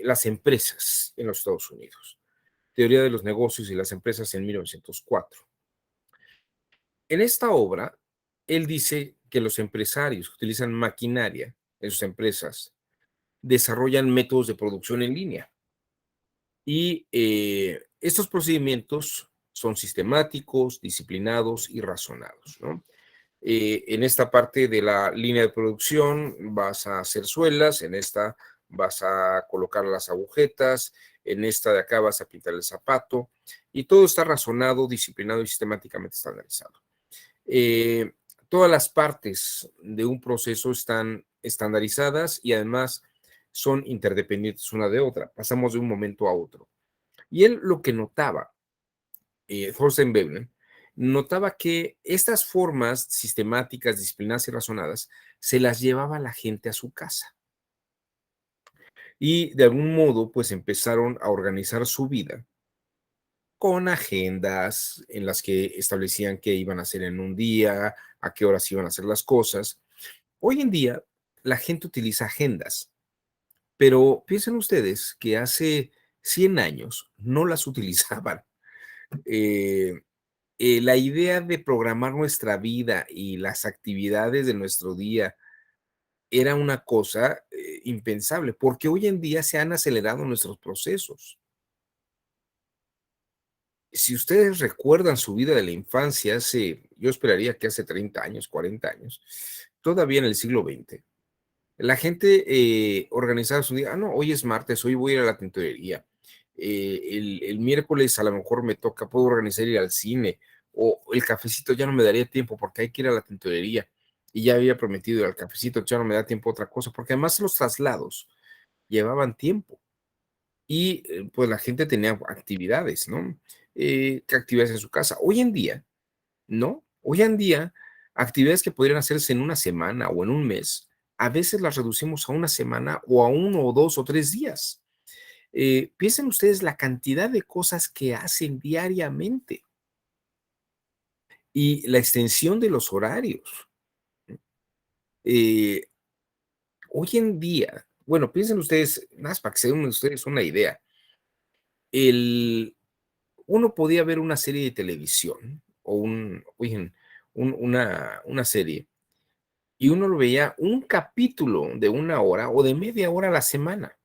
Speaker 1: las empresas en los Estados Unidos, Teoría de los negocios y las empresas en 1904. En esta obra, él dice que los empresarios que utilizan maquinaria en sus empresas desarrollan métodos de producción en línea. Y estos procedimientos son sistemáticos, disciplinados y razonados, ¿no? En esta parte de la línea de producción vas a hacer suelas, en esta vas a colocar las agujetas, en esta de acá vas a pintar el zapato, y todo está razonado, disciplinado y sistemáticamente estandarizado. Eh, Todas las partes de un proceso están estandarizadas y además son interdependientes una de otra. Pasamos de un momento a otro. Y él lo que notaba, Thorstein Veblen, notaba que estas formas sistemáticas, disciplinadas y razonadas se las llevaba la gente a su casa. Y de algún modo, pues empezaron a organizar su vida con agendas en las que establecían qué iban a hacer en un día, a qué horas iban a hacer las cosas. Hoy en día, la gente utiliza agendas, pero piensen ustedes que hace 100 años no las utilizaban. Eh, la idea de programar nuestra vida y las actividades de nuestro día era una cosa impensable, porque hoy en día se han acelerado nuestros procesos. Si ustedes recuerdan su vida de la infancia, yo esperaría que hace 30 años, 40 años, todavía en el siglo XX, la gente organizaba su día. No, hoy es martes, hoy voy a ir a la tintorería. El miércoles a lo mejor me toca, puedo organizar ir al cine, o el cafecito ya no me daría tiempo porque hay que ir a la tintorería. Y ya había prometido ir al cafecito, ya no me da tiempo a otra cosa, porque además los traslados llevaban tiempo. Y pues la gente tenía actividades, ¿no? Actividades en su casa. Hoy en día, ¿no? Hoy en día, actividades que podrían hacerse en una semana o en un mes, a veces las reducimos a una semana o a 1 o 2 o 3 días. Piensen ustedes la cantidad de cosas que hacen diariamente y la extensión de los horarios. Eh, Hoy en día, bueno, piensen ustedes, más para que se den ustedes una idea, uno podía ver una serie de televisión o oigan, una serie y uno lo veía un capítulo de 1 hora o de media hora a la semana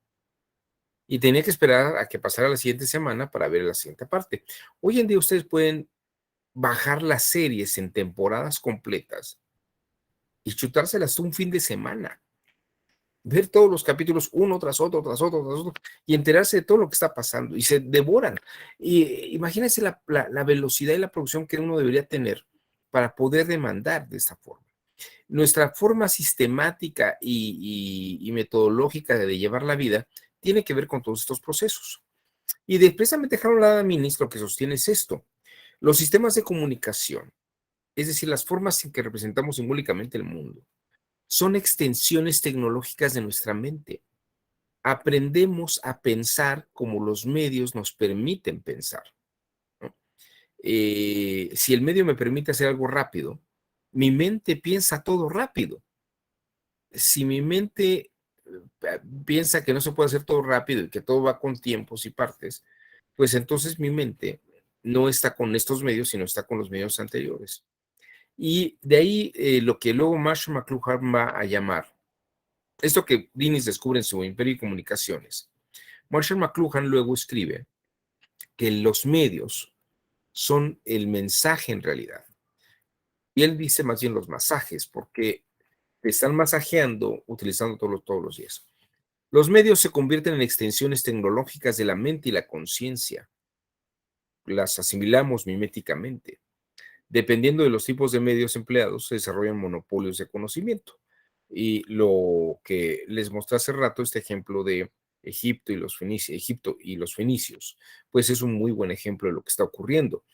Speaker 1: y tenía que esperar a que pasara la siguiente semana para ver la siguiente parte. Hoy en día ustedes pueden bajar las series en temporadas completas y chutárselas un fin de semana, ver todos los capítulos uno tras otro, tras otro, tras otro, y enterarse de todo lo que está pasando, y se devoran. Y imagínense la velocidad y la producción que uno debería tener para poder demandar de esta forma. Nuestra forma sistemática y metodológica de llevar la vida tiene que ver con todos estos procesos. Y precisamente Harold Adam Minnis lo que sostiene es esto: los sistemas de comunicación, es decir, las formas en que representamos simbólicamente el mundo, son extensiones tecnológicas de nuestra mente. Aprendemos a pensar como los medios nos permiten pensar, ¿no? Si el medio me permite hacer algo rápido, mi mente piensa todo rápido. Si mi mente piensa que no se puede hacer todo rápido y que todo va con tiempos y partes, pues entonces mi mente no está con estos medios, sino está con los medios anteriores. Y de ahí lo que luego Marshall McLuhan va a llamar, esto que Dinnis descubre en su Imperio y Comunicaciones. Marshall McLuhan luego escribe que los medios son el mensaje en realidad. Y él dice más bien los masajes, porque te están masajeando utilizando todos los días. Los medios se convierten en extensiones tecnológicas de la mente y la conciencia. Las asimilamos miméticamente. Dependiendo de los tipos de medios empleados, se desarrollan monopolios de conocimiento. Y lo que les mostré hace rato, este ejemplo de Egipto y los fenicios, pues es un muy buen ejemplo de lo que está ocurriendo.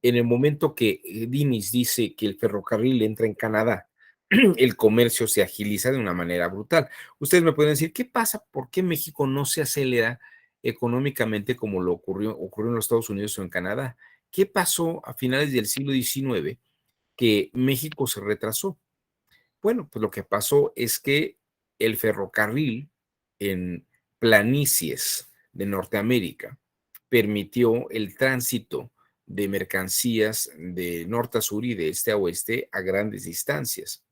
Speaker 1: En el momento que Dinnis dice que el ferrocarril entra en Canadá, el comercio se agiliza de una manera brutal. Ustedes me pueden decir, ¿qué pasa? ¿Por qué México no se acelera económicamente como ocurrió en los Estados Unidos o en Canadá? ¿Qué pasó a finales del siglo XIX que México se retrasó? Bueno, pues lo que pasó es que el ferrocarril en planicies de Norteamérica permitió el tránsito de mercancías de norte a sur y de este a oeste a grandes distancias.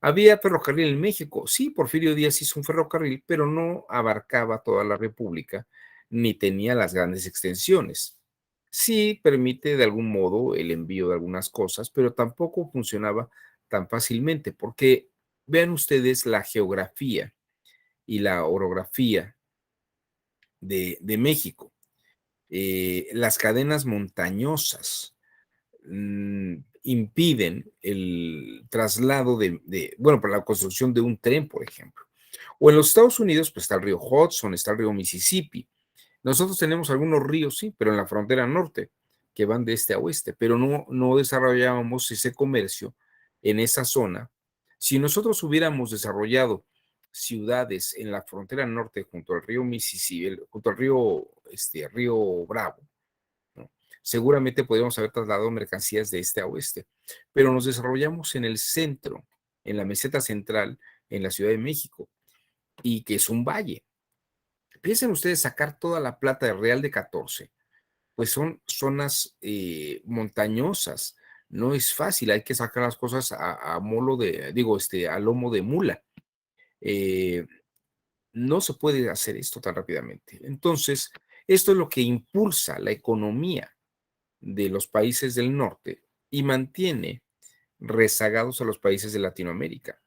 Speaker 1: Había ferrocarril en México. Sí, Porfirio Díaz hizo un ferrocarril, pero no abarcaba toda la República ni tenía las grandes extensiones. Sí permite de algún modo el envío de algunas cosas, pero tampoco funcionaba tan fácilmente, porque vean ustedes la geografía y la orografía de México. Las cadenas montañosas impiden el traslado bueno, para la construcción de un tren, por ejemplo. O en los Estados Unidos, pues está el río Hudson, está el río Mississippi. Nosotros tenemos algunos ríos, sí, pero en la frontera norte, que van de este a oeste, pero no desarrollábamos ese comercio en esa zona. Si nosotros hubiéramos desarrollado ciudades en la frontera norte junto al río Mississippi, junto al río Bravo, ¿no? Seguramente podríamos haber trasladado mercancías de este a oeste, pero nos desarrollamos en el centro, en la meseta central, en la Ciudad de México, y que es un valle. Piensen ustedes sacar toda la plata de Real de 14, pues son zonas montañosas. No es fácil, hay que sacar las cosas a lomo de mula. Eh, no se puede hacer esto tan rápidamente. Entonces, esto es lo que impulsa la economía de los países del norte y mantiene rezagados a los países de Latinoamérica.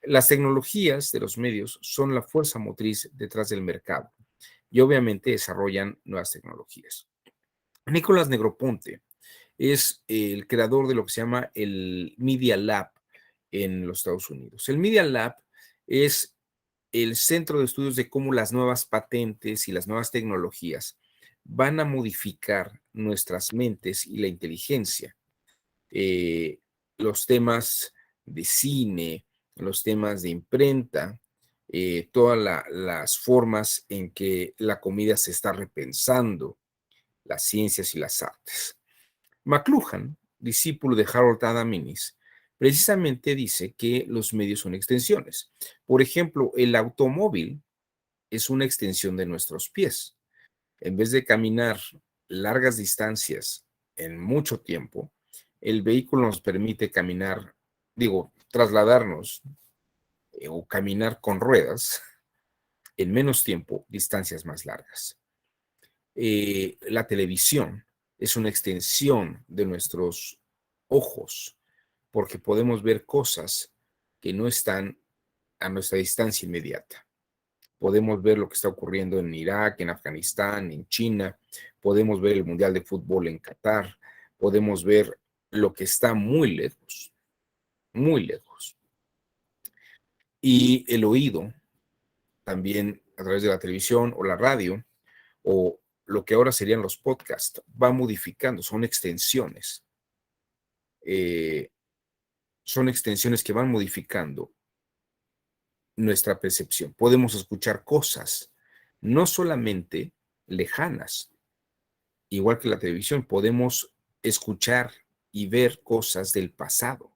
Speaker 1: Las tecnologías de los medios son la fuerza motriz detrás del mercado y obviamente desarrollan nuevas tecnologías. Nicolás Negroponte es el creador de lo que se llama el Media Lab en los Estados Unidos. El Media Lab es el centro de estudios de cómo las nuevas patentes y las nuevas tecnologías van a modificar nuestras mentes y la inteligencia. Los temas de cine, los temas de imprenta, todas las formas en que la comida se está repensando, las ciencias y las artes. McLuhan, discípulo de Harold Adam Innis, precisamente dice que los medios son extensiones. Por ejemplo, el automóvil es una extensión de nuestros pies. En vez de caminar largas distancias en mucho tiempo, el vehículo nos permite caminar, trasladarnos o caminar con ruedas en menos tiempo, distancias más largas. La televisión es una extensión de nuestros ojos, porque podemos ver cosas que no están a nuestra distancia inmediata. Podemos ver lo que está ocurriendo en Irak, en Afganistán, en China, podemos ver el Mundial de Fútbol en Qatar, podemos ver lo que está muy lejos, muy lejos. Y el oído, también a través de la televisión o la radio, o lo que ahora serían los podcasts, va modificando, eh, son extensiones que van modificando nuestra percepción. Podemos escuchar cosas, no solamente lejanas, igual que la televisión, podemos escuchar y ver cosas del pasado,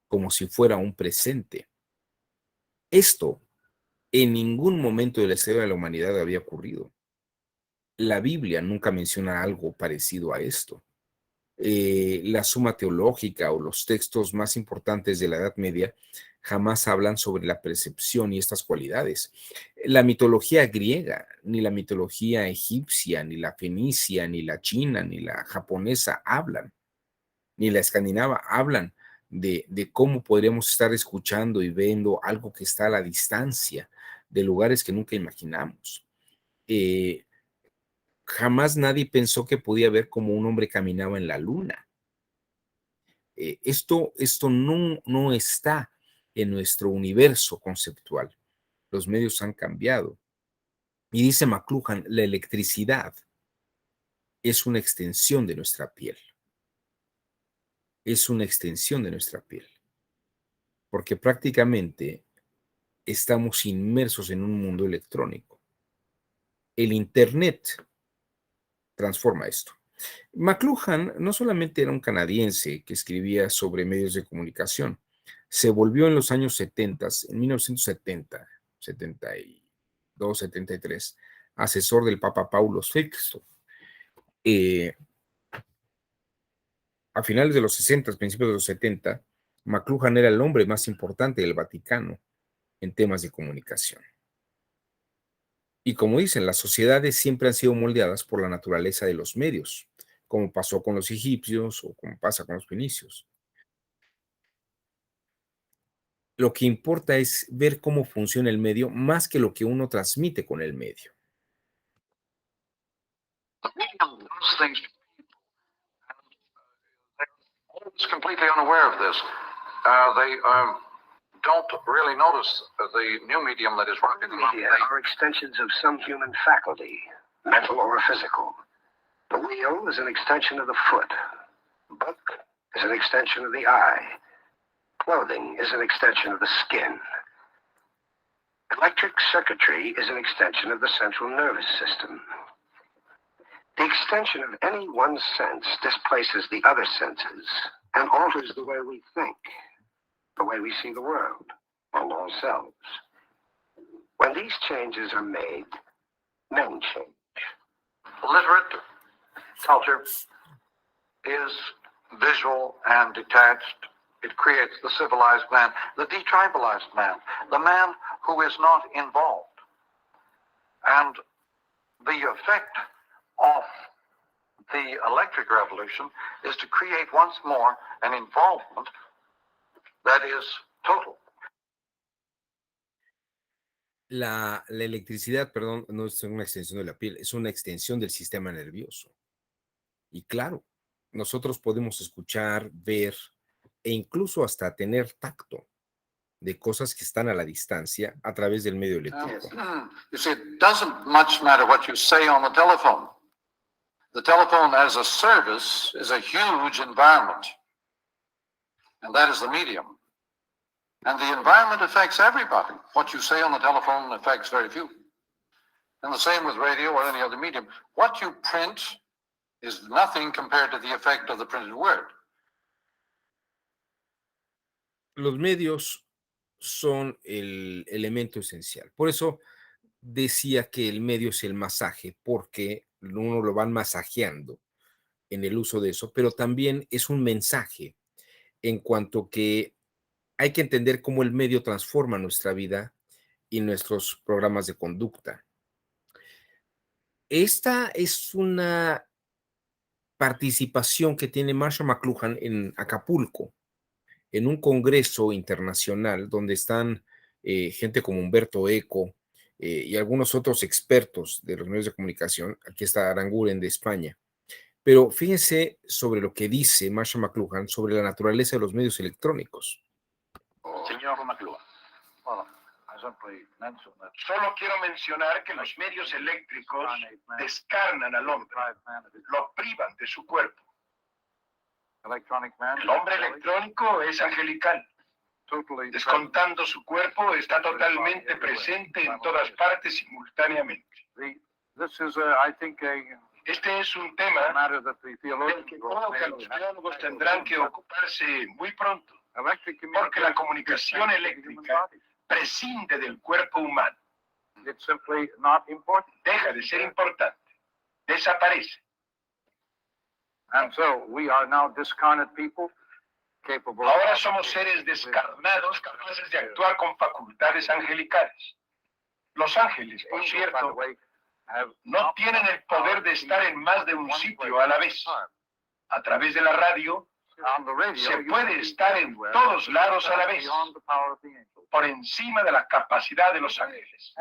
Speaker 1: como si fuera un presente. Esto en ningún momento de la historia de la humanidad había ocurrido. La Biblia nunca menciona algo parecido a esto. La Suma Teológica o los textos más importantes de la Edad Media jamás hablan sobre la percepción y estas cualidades. La mitología griega, ni la mitología egipcia, ni la fenicia, ni la china, ni la japonesa hablan, ni la escandinava hablan de cómo podríamos estar escuchando y viendo algo que está a la distancia, de lugares que nunca imaginamos. Jamás nadie pensó que podía ver cómo un hombre caminaba en la luna. Esto no está en nuestro universo conceptual. Los medios han cambiado. Y dice McLuhan, la electricidad es una extensión de nuestra piel. Es una extensión de nuestra piel. Porque prácticamente estamos inmersos en un mundo electrónico. El Internet transforma esto. McLuhan no solamente era un canadiense que escribía sobre medios de comunicación, se volvió en los años 70, en 1970, 72, 73, asesor del Papa Paulo VI. Eh, a finales de los 60, principios de los 70, McLuhan era el hombre más importante del Vaticano en temas de comunicación. Y como dicen, las sociedades siempre han sido moldeadas por la naturaleza de los medios, como pasó con los egipcios o como pasa con los fenicios. Lo que importa es ver cómo funciona el medio más que lo que uno transmite con el medio.
Speaker 2: The medium does things, they're always completely unaware of this. They don't really notice the new medium that is running them.
Speaker 3: Media are extensions of some human faculty, mental or physical. The wheel is an extension of the foot. The book is an extension of the eye. Clothing is an extension of the skin. Electric circuitry is an extension of the central nervous system. The extension of any one sense displaces the other senses and alters the way we think, the way we see the world, and ourselves. When these changes are made, men change.
Speaker 2: Literate culture is visual and detached. It creates the civilized man, the detribalized man, the man who is not involved. And the effect of the electric revolution is to create once more an involvement that is total.
Speaker 1: La electricidad, perdón, no es una extensión de la piel, es una extensión del sistema nervioso. Y claro, nosotros podemos escuchar, ver e incluso hasta tener tacto de cosas que están a la distancia a través del medio eléctrico.
Speaker 2: You see, it doesn't much matter what you say on the telephone. The telephone as a service is a huge environment, and that is the medium. And the environment affects everybody. What you say on the telephone affects very few. And the same with radio or any other medium. What you print is nothing compared to the effect of the printed word.
Speaker 1: Los medios son el elemento esencial. Por eso decía que el medio es el masaje, porque uno lo van masajeando en el uso de eso, pero también es un mensaje en cuanto que hay que entender cómo el medio transforma nuestra vida y nuestros programas de conducta. Esta es una participación que tiene Marshall McLuhan en Acapulco, en un congreso internacional donde están gente como Humberto Eco y algunos otros expertos de los medios de comunicación. Aquí está Aranguren de España. Pero fíjense sobre lo que dice Marshall McLuhan sobre la naturaleza de los medios electrónicos.
Speaker 2: Señor McLuhan.
Speaker 3: Solo quiero mencionar que los medios eléctricos descarnan al hombre, lo privan de su cuerpo. El hombre electrónico es angelical. Descontando su cuerpo, está totalmente presente en todas partes simultáneamente. Este es un tema del que creo que los teólogos tendrán que ocuparse muy pronto, porque la comunicación eléctrica prescinde del cuerpo humano. Deja de ser importante, desaparece. Ahora somos seres descarnados capaces de actuar con facultades angelicales. Los ángeles, por cierto, no tienen el poder de estar en más de un sitio a la vez. A través de la radio, se puede estar en todos lados a la vez, por encima de la capacidad de los ángeles.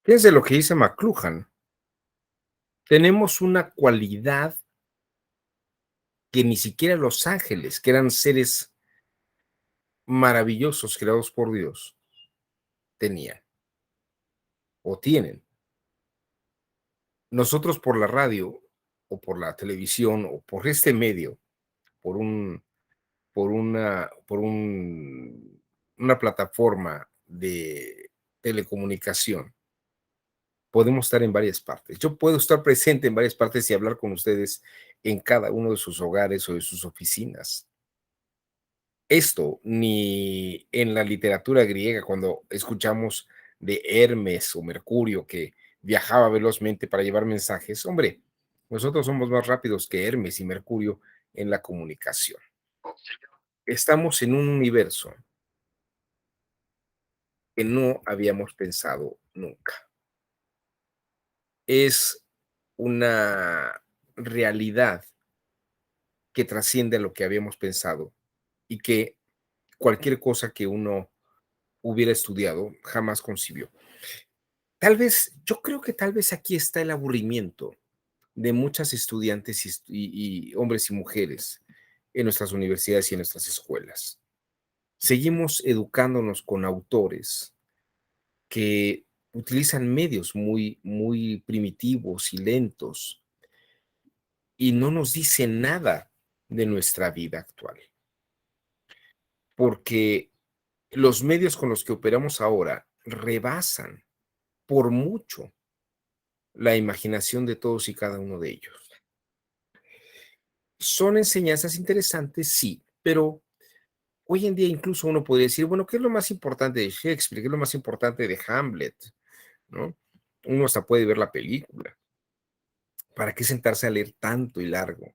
Speaker 1: Fíjense lo que dice McLuhan. Tenemos una cualidad que ni siquiera los ángeles, que eran seres maravillosos creados por Dios, tenían o tienen. Nosotros por la radio o por la televisión o por este medio, por una plataforma de telecomunicación, podemos estar en varias partes. Yo puedo estar presente en varias partes y hablar con ustedes en cada uno de sus hogares o de sus oficinas. Esto ni en la literatura griega, cuando escuchamos de Hermes o Mercurio que viajaba velozmente para llevar mensajes, hombre, nosotros somos más rápidos que Hermes y Mercurio en la comunicación. Estamos en un universo que no habíamos pensado nunca. Es una realidad que trasciende a lo que habíamos pensado y que cualquier cosa que uno hubiera estudiado jamás concibió. Tal vez, yo creo que tal vez aquí está el aburrimiento de muchas estudiantes y hombres y mujeres en nuestras universidades y en nuestras escuelas. Seguimos educándonos con autores que utilizan medios muy primitivos y lentos y no nos dicen nada de nuestra vida actual, porque los medios con los que operamos ahora rebasan por mucho la imaginación de todos y cada uno de ellos. Son enseñanzas interesantes, sí, pero hoy en día incluso uno podría decir, bueno, ¿qué es lo más importante de Shakespeare? ¿Qué es lo más importante de Hamlet? ¿No? Uno hasta puede ver la película. ¿Para qué sentarse a leer tanto y largo?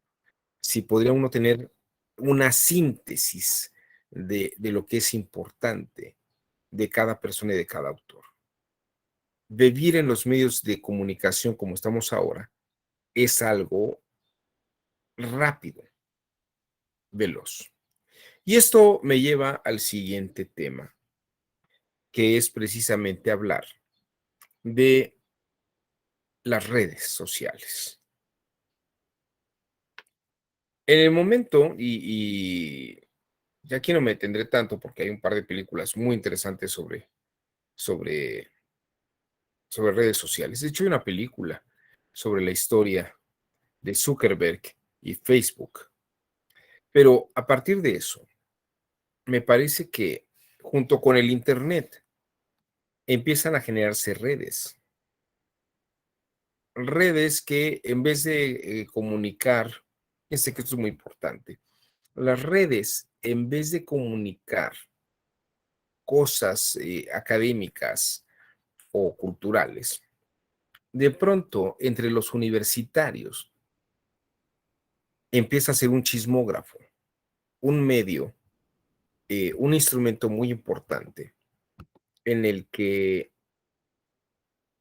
Speaker 1: Si podría uno tener una síntesis de lo que es importante de cada persona y de cada autor. Vivir en los medios de comunicación como estamos ahora es algo rápido, veloz. Y esto me lleva al siguiente tema, que es precisamente hablar de las redes sociales. En el momento, y aquí no me detendré tanto porque hay un par de películas muy interesantes sobre, sobre redes sociales. De hecho, hay una película sobre la historia de Zuckerberg y Facebook. Pero a partir de eso, me parece que junto con el Internet empiezan a generarse redes que en vez de comunicar, fíjense que esto es muy importante, las redes en vez de comunicar cosas académicas o culturales, de pronto entre los universitarios empieza a ser un chismógrafo, un medio, un instrumento muy importante en el que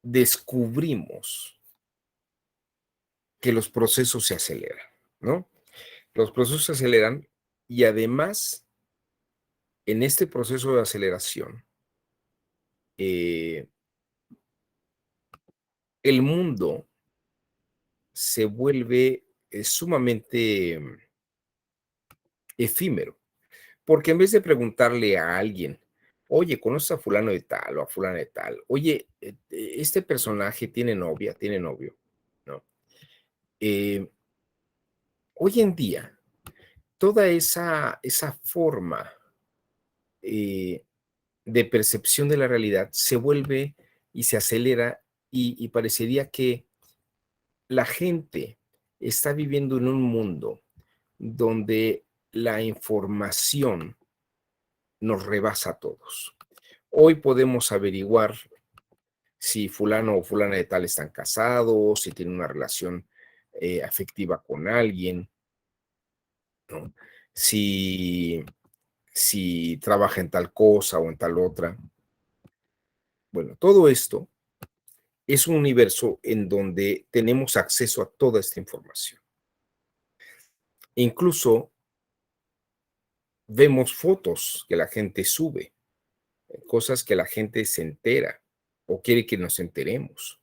Speaker 1: descubrimos que los procesos se aceleran, ¿no? Los procesos se aceleran y además en este proceso de aceleración, eh, el mundo se vuelve sumamente efímero, porque en vez de preguntarle a alguien, oye, ¿conoces a fulano de tal o a fulana de tal? Oye, este personaje tiene novia, tiene novio, ¿no? Eh, Hoy en día, toda esa forma eh, de percepción de la realidad se vuelve y se acelera y parecería que la gente está viviendo en un mundo donde la información nos rebasa a todos. Hoy podemos averiguar si fulano o fulana de tal están casados, si tienen una relación afectiva con alguien, ¿no? Si, si trabaja en tal cosa o en tal otra. Bueno, todo esto es un universo en donde tenemos acceso a toda esta información. Incluso vemos fotos que la gente sube, cosas que la gente se entera o quiere que nos enteremos.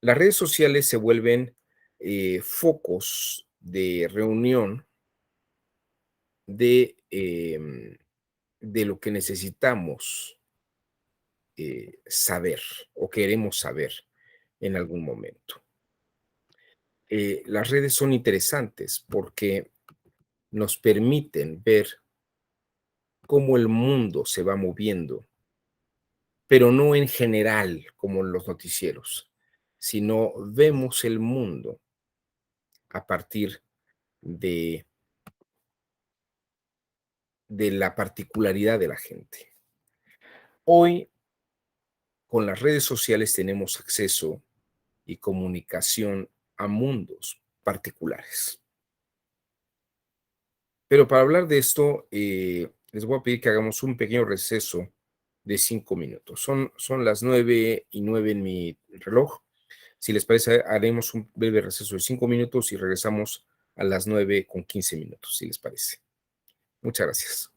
Speaker 1: Las redes sociales se vuelven focos de reunión de lo que necesitamos saber o queremos saber en algún momento. Las redes son interesantes porque nos permiten ver cómo el mundo se va moviendo, pero no en general como en los noticieros, sino vemos el mundo a partir de, de la particularidad de la gente. Hoy, con las redes sociales tenemos acceso y comunicación a mundos particulares. Pero para hablar de esto, les voy a pedir que hagamos un pequeño receso de 5 minutos. Son las 9:09 en mi reloj. Si les parece, haremos un breve receso de 5 minutos y regresamos a las 9:15, si les parece. Muchas gracias.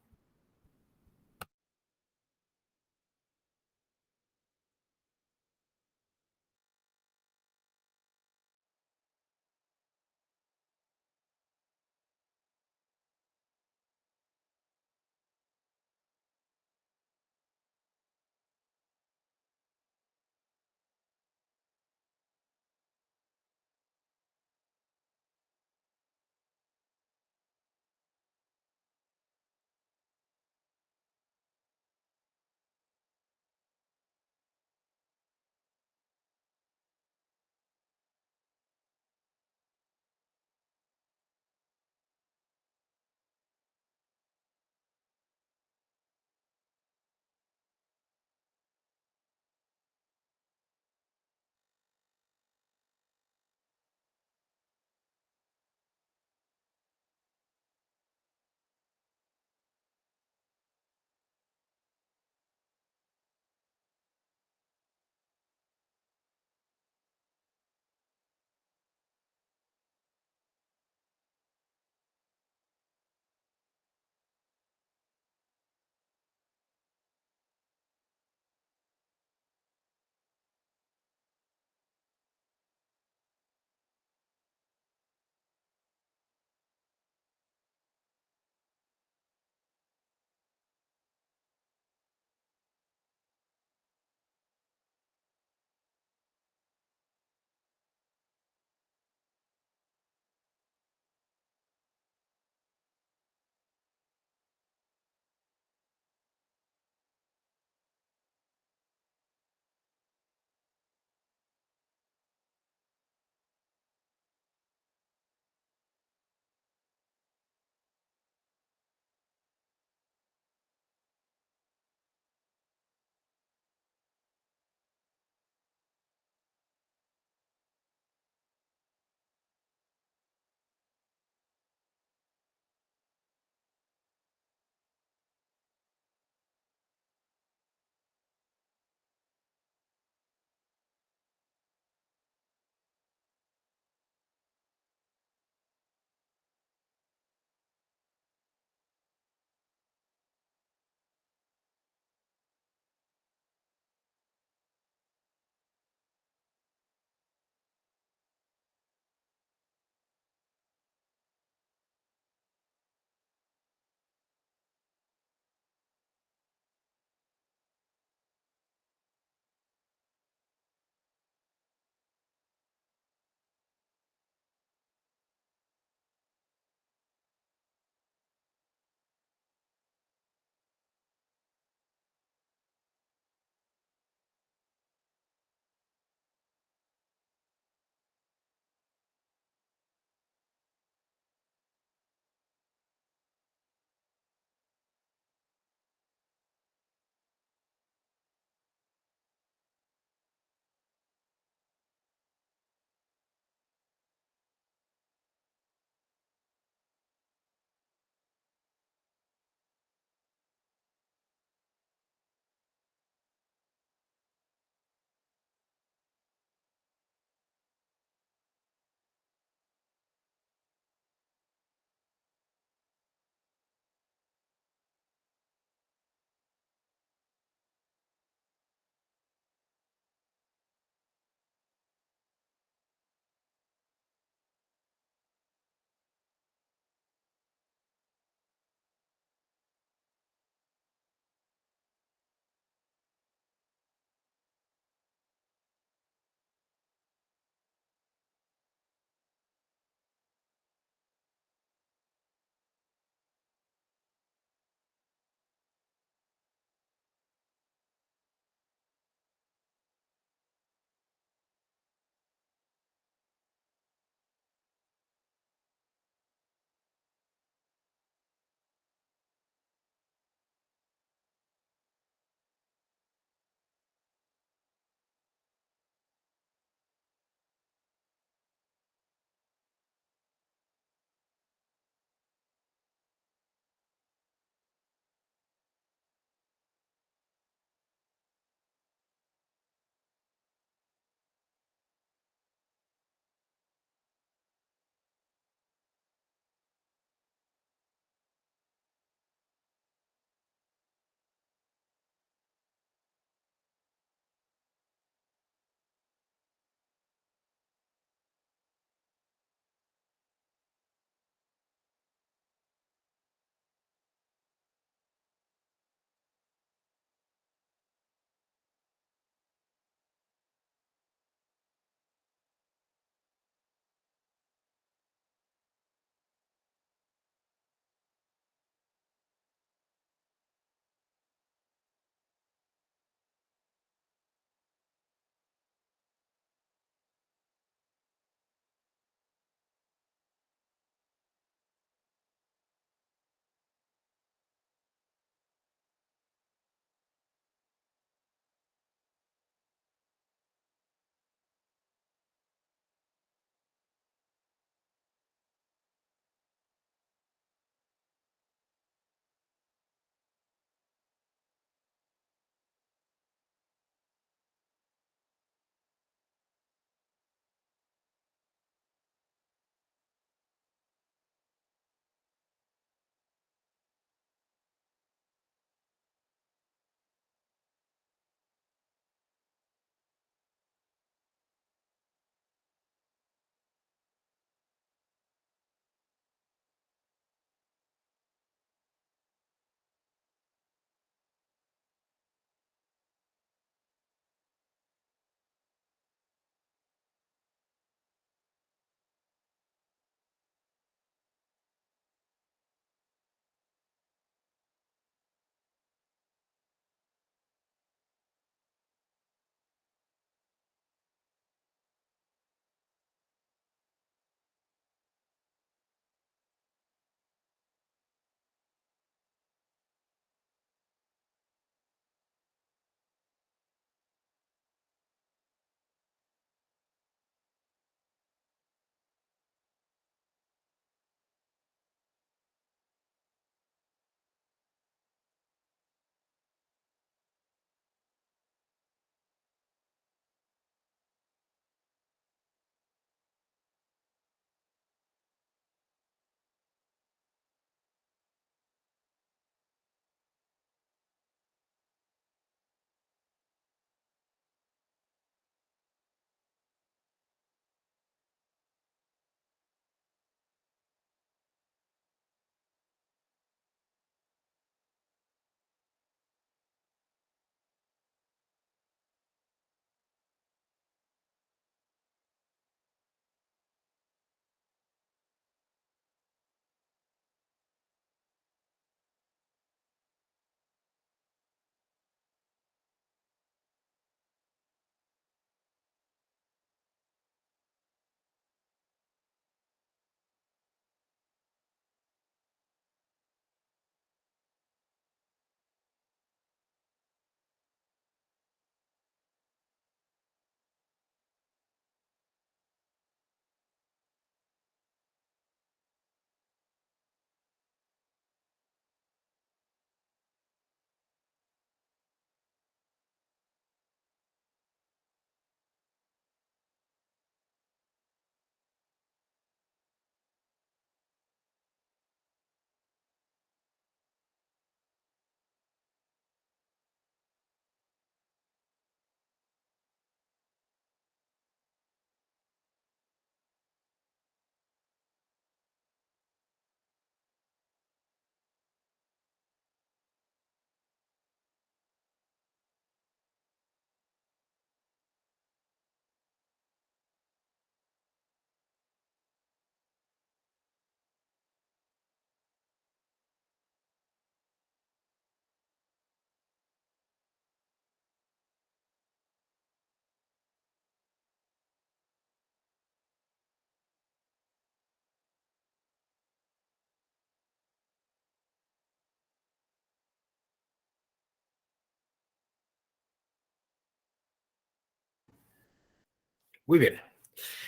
Speaker 1: Muy bien.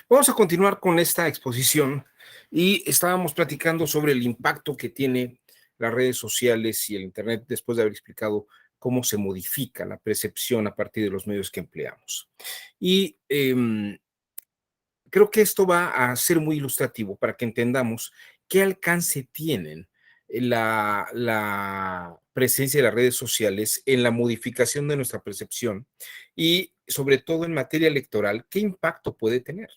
Speaker 1: Vamos a continuar con esta exposición y estábamos platicando sobre el impacto que tiene las redes sociales y el Internet después de haber explicado cómo se modifica la percepción a partir de los medios que empleamos. Y creo que esto va a ser muy ilustrativo para que entendamos qué alcance tienen la presencia de las redes sociales en la modificación de nuestra percepción y sobre todo en materia electoral, qué impacto puede tener.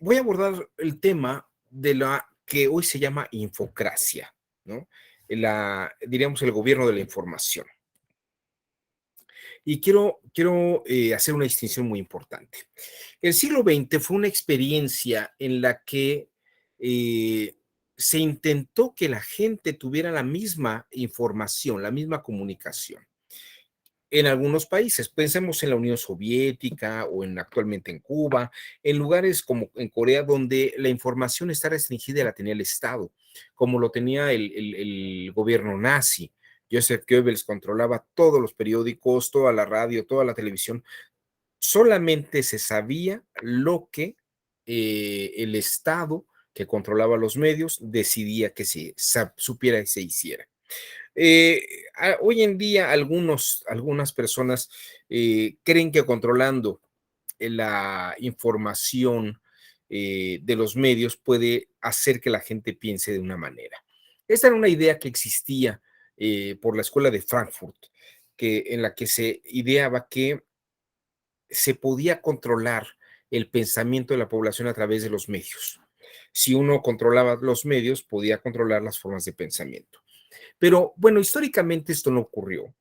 Speaker 1: Voy a abordar el tema de la que hoy se llama infocracia, ¿no? Diríamos el gobierno de la información. Y quiero hacer una distinción muy importante. El siglo XX fue una experiencia en la que se intentó que la gente tuviera la misma información, la misma comunicación. En algunos países, pensemos en la Unión Soviética o actualmente en Cuba, en lugares como en Corea, donde la información está restringida y la tenía el Estado, como lo tenía el gobierno nazi. Joseph Goebbels controlaba todos los periódicos, toda la radio, toda la televisión. Solamente se sabía lo que el Estado, que controlaba los medios, decidía que se supiera y se hiciera. Hoy en día algunas personas creen que controlando la información de los medios puede hacer que la gente piense de una manera. Esta era una idea que existía por la escuela de Frankfurt, en la que se ideaba que se podía controlar el pensamiento de la población a través de los medios. Si uno controlaba los medios, podía controlar las formas de pensamiento. Pero bueno, históricamente esto no ocurrió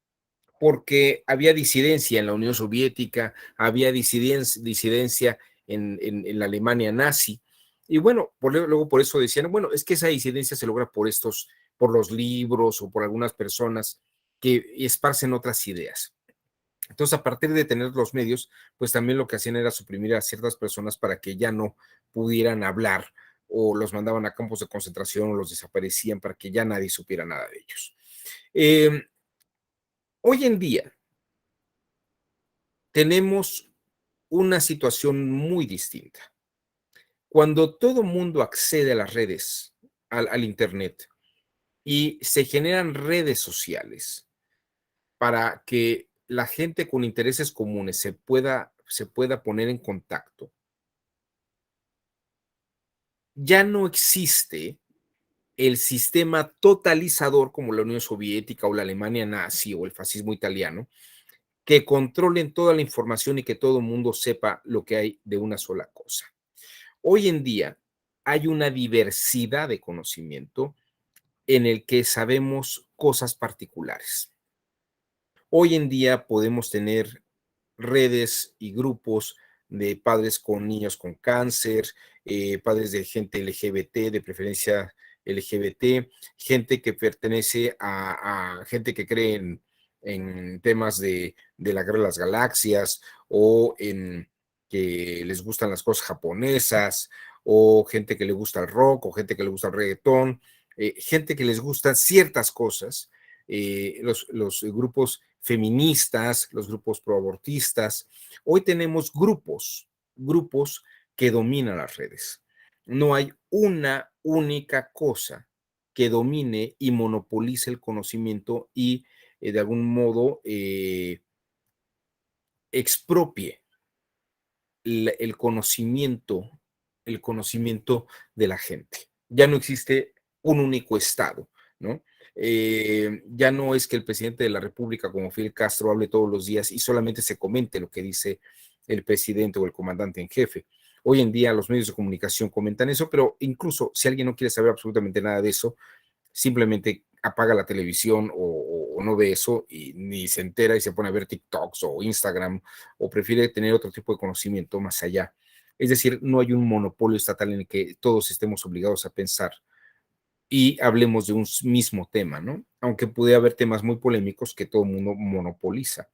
Speaker 1: porque había disidencia en la Unión Soviética, había disidencia en la Alemania nazi. Y bueno, luego por eso decían, bueno, es que esa disidencia se logra por los libros o por algunas personas que esparcen otras ideas. Entonces, a partir de tener los medios, pues también lo que hacían era suprimir a ciertas personas para que ya no pudieran hablar o los mandaban a campos de concentración o los desaparecían para que ya nadie supiera nada de ellos. Hoy en día tenemos una situación muy distinta. Cuando todo mundo accede a las redes, al Internet, y se generan redes sociales para que la gente con intereses comunes se pueda poner en contacto, ya no existe el sistema totalizador como la Unión Soviética o la Alemania nazi o el fascismo italiano, que controlen toda la información y que todo el mundo sepa lo que hay de una sola cosa. Hoy en día hay una diversidad de conocimiento en el que sabemos cosas particulares. Hoy en día podemos tener redes y grupos de padres con niños con cáncer, padres de gente LGBT, de preferencia LGBT, gente que pertenece a gente que cree en temas de la guerra de las galaxias o en que les gustan las cosas japonesas o gente que le gusta el rock o gente que le gusta el reggaetón, gente que les gustan ciertas cosas, los grupos feministas, los grupos proabortistas. Hoy tenemos grupos que dominan las redes. No hay una única cosa que domine y monopolice el conocimiento y de algún modo expropie el conocimiento de la gente. Ya no existe un único Estado, ¿no? Ya no es que el presidente de la República, como Fidel Castro, hable todos los días y solamente se comente lo que dice el presidente o el comandante en jefe. Hoy en día los medios de comunicación comentan eso, pero incluso si alguien no quiere saber absolutamente nada de eso, simplemente apaga la televisión o no ve eso y ni se entera y se pone a ver TikToks o Instagram o prefiere tener otro tipo de conocimiento más allá. Es decir, no hay un monopolio estatal en el que todos estemos obligados a pensar y hablemos de un mismo tema, ¿no? Aunque puede haber temas muy polémicos que todo el mundo monopoliza.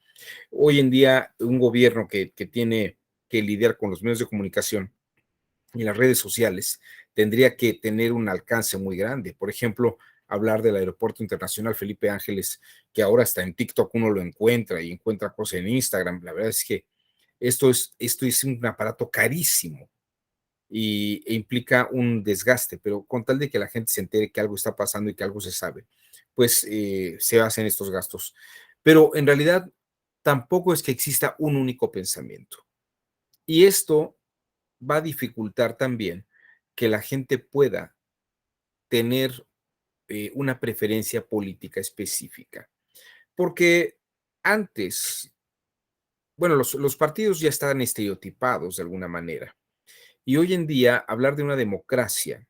Speaker 1: Hoy en día, un gobierno que tiene que lidiar con los medios de comunicación y las redes sociales tendría que tener un alcance muy grande. Por ejemplo, hablar del Aeropuerto Internacional Felipe Ángeles, que ahora está en TikTok, uno lo encuentra y encuentra cosas en Instagram. La verdad es que Esto es un aparato carísimo e implica un desgaste, pero con tal de que la gente se entere que algo está pasando y que algo se sabe, pues se hacen estos gastos. Pero en realidad tampoco es que exista un único pensamiento. Y esto va a dificultar también que la gente pueda tener una preferencia política específica. Porque antes, bueno, los partidos ya estaban estereotipados de alguna manera. Y hoy en día hablar de una democracia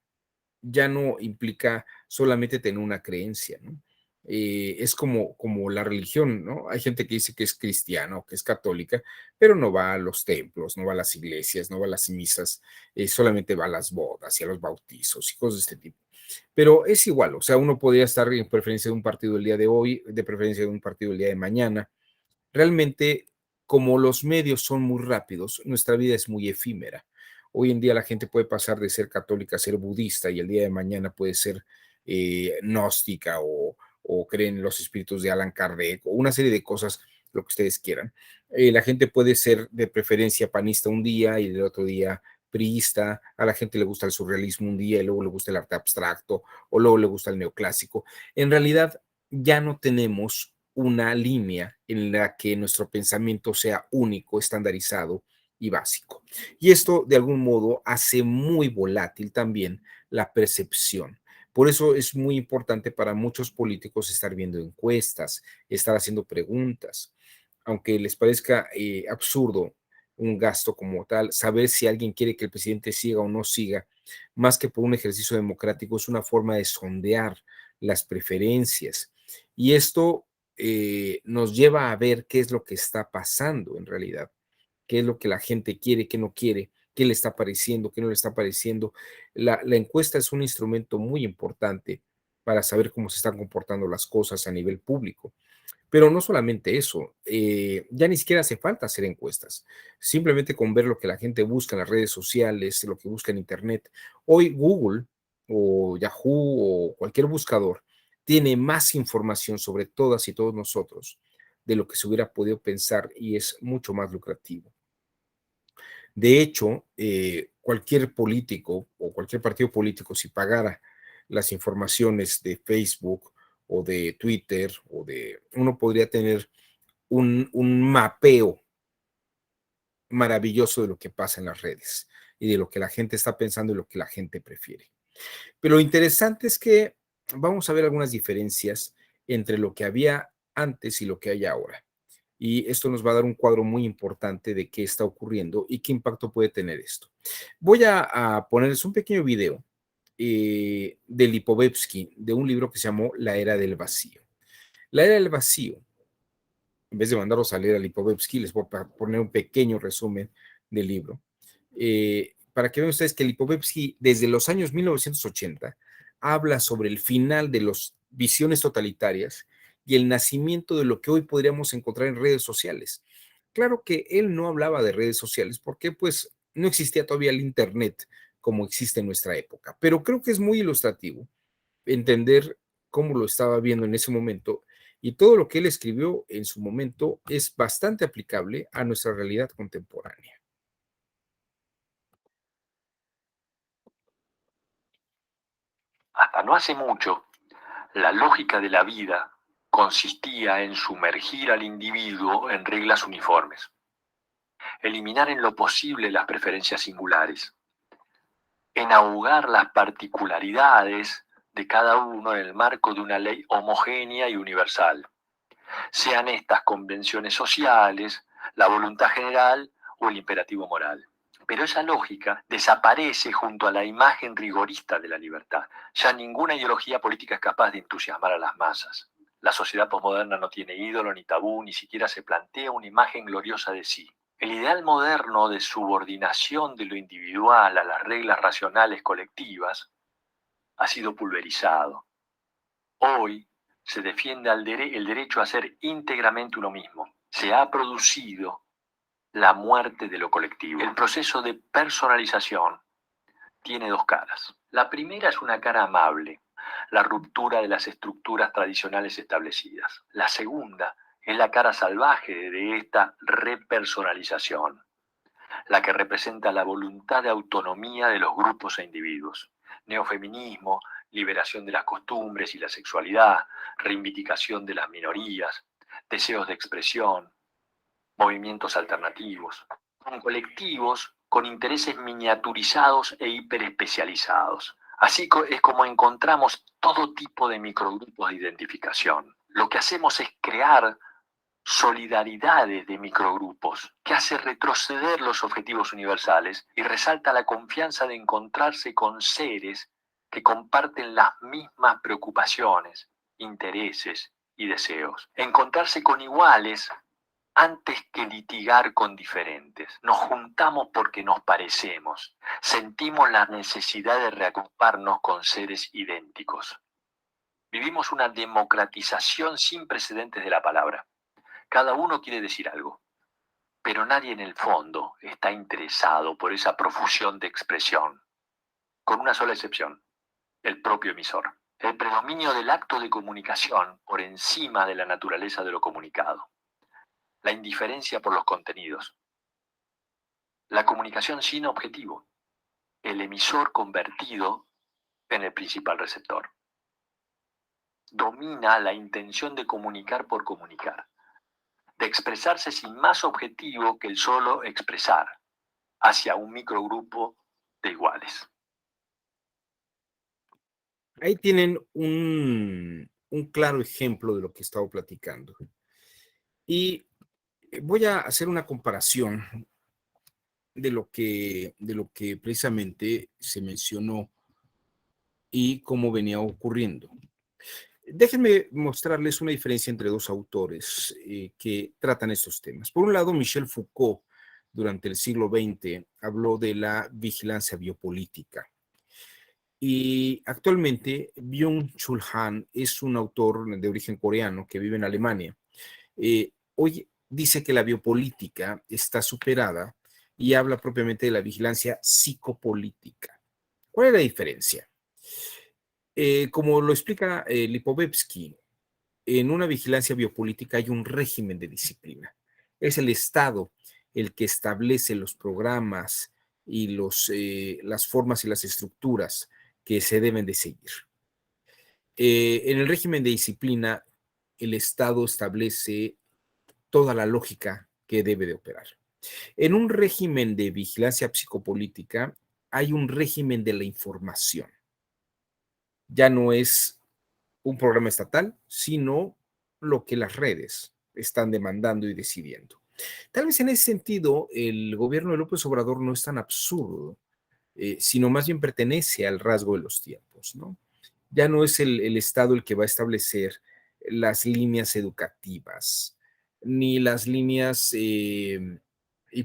Speaker 1: ya no implica solamente tener una creencia, ¿no? Es como la religión, ¿no? Hay gente que dice que es cristiana o que es católica, pero no va a los templos, no va a las iglesias, no va a las misas, solamente va a las bodas y a los bautizos y cosas de este tipo. Pero es igual, o sea, uno podría estar en preferencia de un partido el día de hoy, de preferencia de un partido el día de mañana. Realmente, como los medios son muy rápidos, nuestra vida es muy efímera. Hoy en día la gente puede pasar de ser católica a ser budista y el día de mañana puede ser gnóstica o creen en los espíritus de Allan Kardec o una serie de cosas, lo que ustedes quieran. La gente puede ser de preferencia panista un día y el otro día priista, a la gente le gusta el surrealismo un día y luego le gusta el arte abstracto o luego le gusta el neoclásico. En realidad ya no tenemos una línea en la que nuestro pensamiento sea único, estandarizado y básico. Y esto de algún modo hace muy volátil también la percepción. Por eso es muy importante para muchos políticos estar viendo encuestas, estar haciendo preguntas, aunque les parezca absurdo un gasto como tal, saber si alguien quiere que el presidente siga o no siga, más que por un ejercicio democrático, es una forma de sondear las preferencias. Y esto nos lleva a ver qué es lo que está pasando en realidad, qué es lo que la gente quiere, qué no quiere, qué le está pareciendo, qué no le está pareciendo. La encuesta es un instrumento muy importante para saber cómo se están comportando las cosas a nivel público. Pero no solamente eso, ya ni siquiera hace falta hacer encuestas, simplemente con ver lo que la gente busca en las redes sociales, lo que busca en Internet. Hoy Google o Yahoo o cualquier buscador tiene más información sobre todas y todos nosotros de lo que se hubiera podido pensar y es mucho más lucrativo. De hecho, cualquier político o cualquier partido político, si pagara las informaciones de Facebook o de Twitter uno podría tener un mapeo maravilloso de lo que pasa en las redes y de lo que la gente está pensando y lo que la gente prefiere. Pero lo interesante es que vamos a ver algunas diferencias entre lo que había antes y lo que hay ahora. Y esto nos va a dar un cuadro muy importante de qué está ocurriendo y qué impacto puede tener esto. Voy a ponerles un pequeño video de Lipovetsky, de un libro que se llamó La Era del Vacío. La Era del Vacío, en vez de mandarlos a leer a Lipovetsky, les voy a poner un pequeño resumen del libro. Para que vean ustedes que Lipovetsky, desde los años 1980, habla sobre el final de las visiones totalitarias y el nacimiento de lo que hoy podríamos encontrar en redes sociales. Claro que él no hablaba de redes sociales porque pues no existía todavía el Internet como existe en nuestra época, pero creo que es muy ilustrativo entender cómo lo estaba viendo en ese momento y todo lo que él escribió en su momento es bastante aplicable a nuestra realidad contemporánea.
Speaker 4: Hasta no hace mucho, la lógica de la vida consistía en sumergir al individuo en reglas uniformes, eliminar en lo posible las preferencias singulares, en ahogar las particularidades de cada uno en el marco de una ley homogénea y universal, sean estas convenciones sociales, la voluntad general o el imperativo moral. Pero esa lógica desaparece junto a la imagen rigorista de la libertad. Ya ninguna ideología política es capaz de entusiasmar a las masas. La sociedad posmoderna no tiene ídolo ni tabú, ni siquiera se plantea una imagen gloriosa de sí. El ideal moderno de subordinación de lo individual a las reglas racionales colectivas ha sido pulverizado. Hoy se defiende el derecho a ser íntegramente uno mismo. Se ha producido la muerte de lo colectivo. El proceso de personalización tiene dos caras. La primera es una cara amable, la ruptura de las estructuras tradicionales establecidas. La segunda Es la cara salvaje de esta repersonalización, la que representa la voluntad de autonomía de los grupos e individuos. Neofeminismo, liberación de las costumbres y la sexualidad, reivindicación de las minorías, deseos de expresión, movimientos alternativos, con colectivos con intereses miniaturizados e hiperespecializados. Así es como encontramos todo tipo de microgrupos de identificación. Lo que hacemos es crear solidaridades de microgrupos que hace retroceder los objetivos universales y resalta la confianza de encontrarse con seres que comparten las mismas preocupaciones, intereses y deseos. Encontrarse con iguales antes que litigar con diferentes. Nos juntamos porque nos parecemos. Sentimos la necesidad de reagruparnos con seres idénticos. Vivimos una democratización sin precedentes de la palabra. Cada uno quiere decir algo, pero nadie en el fondo está interesado por esa profusión de expresión, con una sola excepción, el propio emisor. El predominio del acto de comunicación por encima de la naturaleza de lo comunicado. La indiferencia por los contenidos. La comunicación sin objetivo. El emisor convertido en el principal receptor. Domina la intención de comunicar por comunicar, de expresarse sin más objetivo que el solo expresar hacia un microgrupo de iguales.
Speaker 1: Ahí tienen un claro ejemplo de lo que he estado platicando. Y voy a hacer una comparación de lo que precisamente se mencionó y cómo venía ocurriendo. Déjenme mostrarles una diferencia entre dos autores que tratan estos temas. Por un lado, Michel Foucault, durante el siglo XX, habló de la vigilancia biopolítica. Y actualmente, Byung-Chul Han es un autor de origen coreano que vive en Alemania. Hoy dice que la biopolítica está superada y habla propiamente de la vigilancia psicopolítica. ¿Cuál es la diferencia? Como lo explica Lipovetsky, en una vigilancia biopolítica hay un régimen de disciplina. Es el Estado el que establece los programas y las formas y las estructuras que se deben de seguir. En el régimen de disciplina, el Estado establece toda la lógica que debe de operar. En un régimen de vigilancia psicopolítica, hay un régimen de la información. Ya no es un programa estatal, sino lo que las redes están demandando y decidiendo. Tal vez en ese sentido, el gobierno de López Obrador no es tan absurdo, sino más bien pertenece al rasgo de los tiempos, ¿no? Ya no es el Estado el que va a establecer las líneas educativas, ni las líneas, y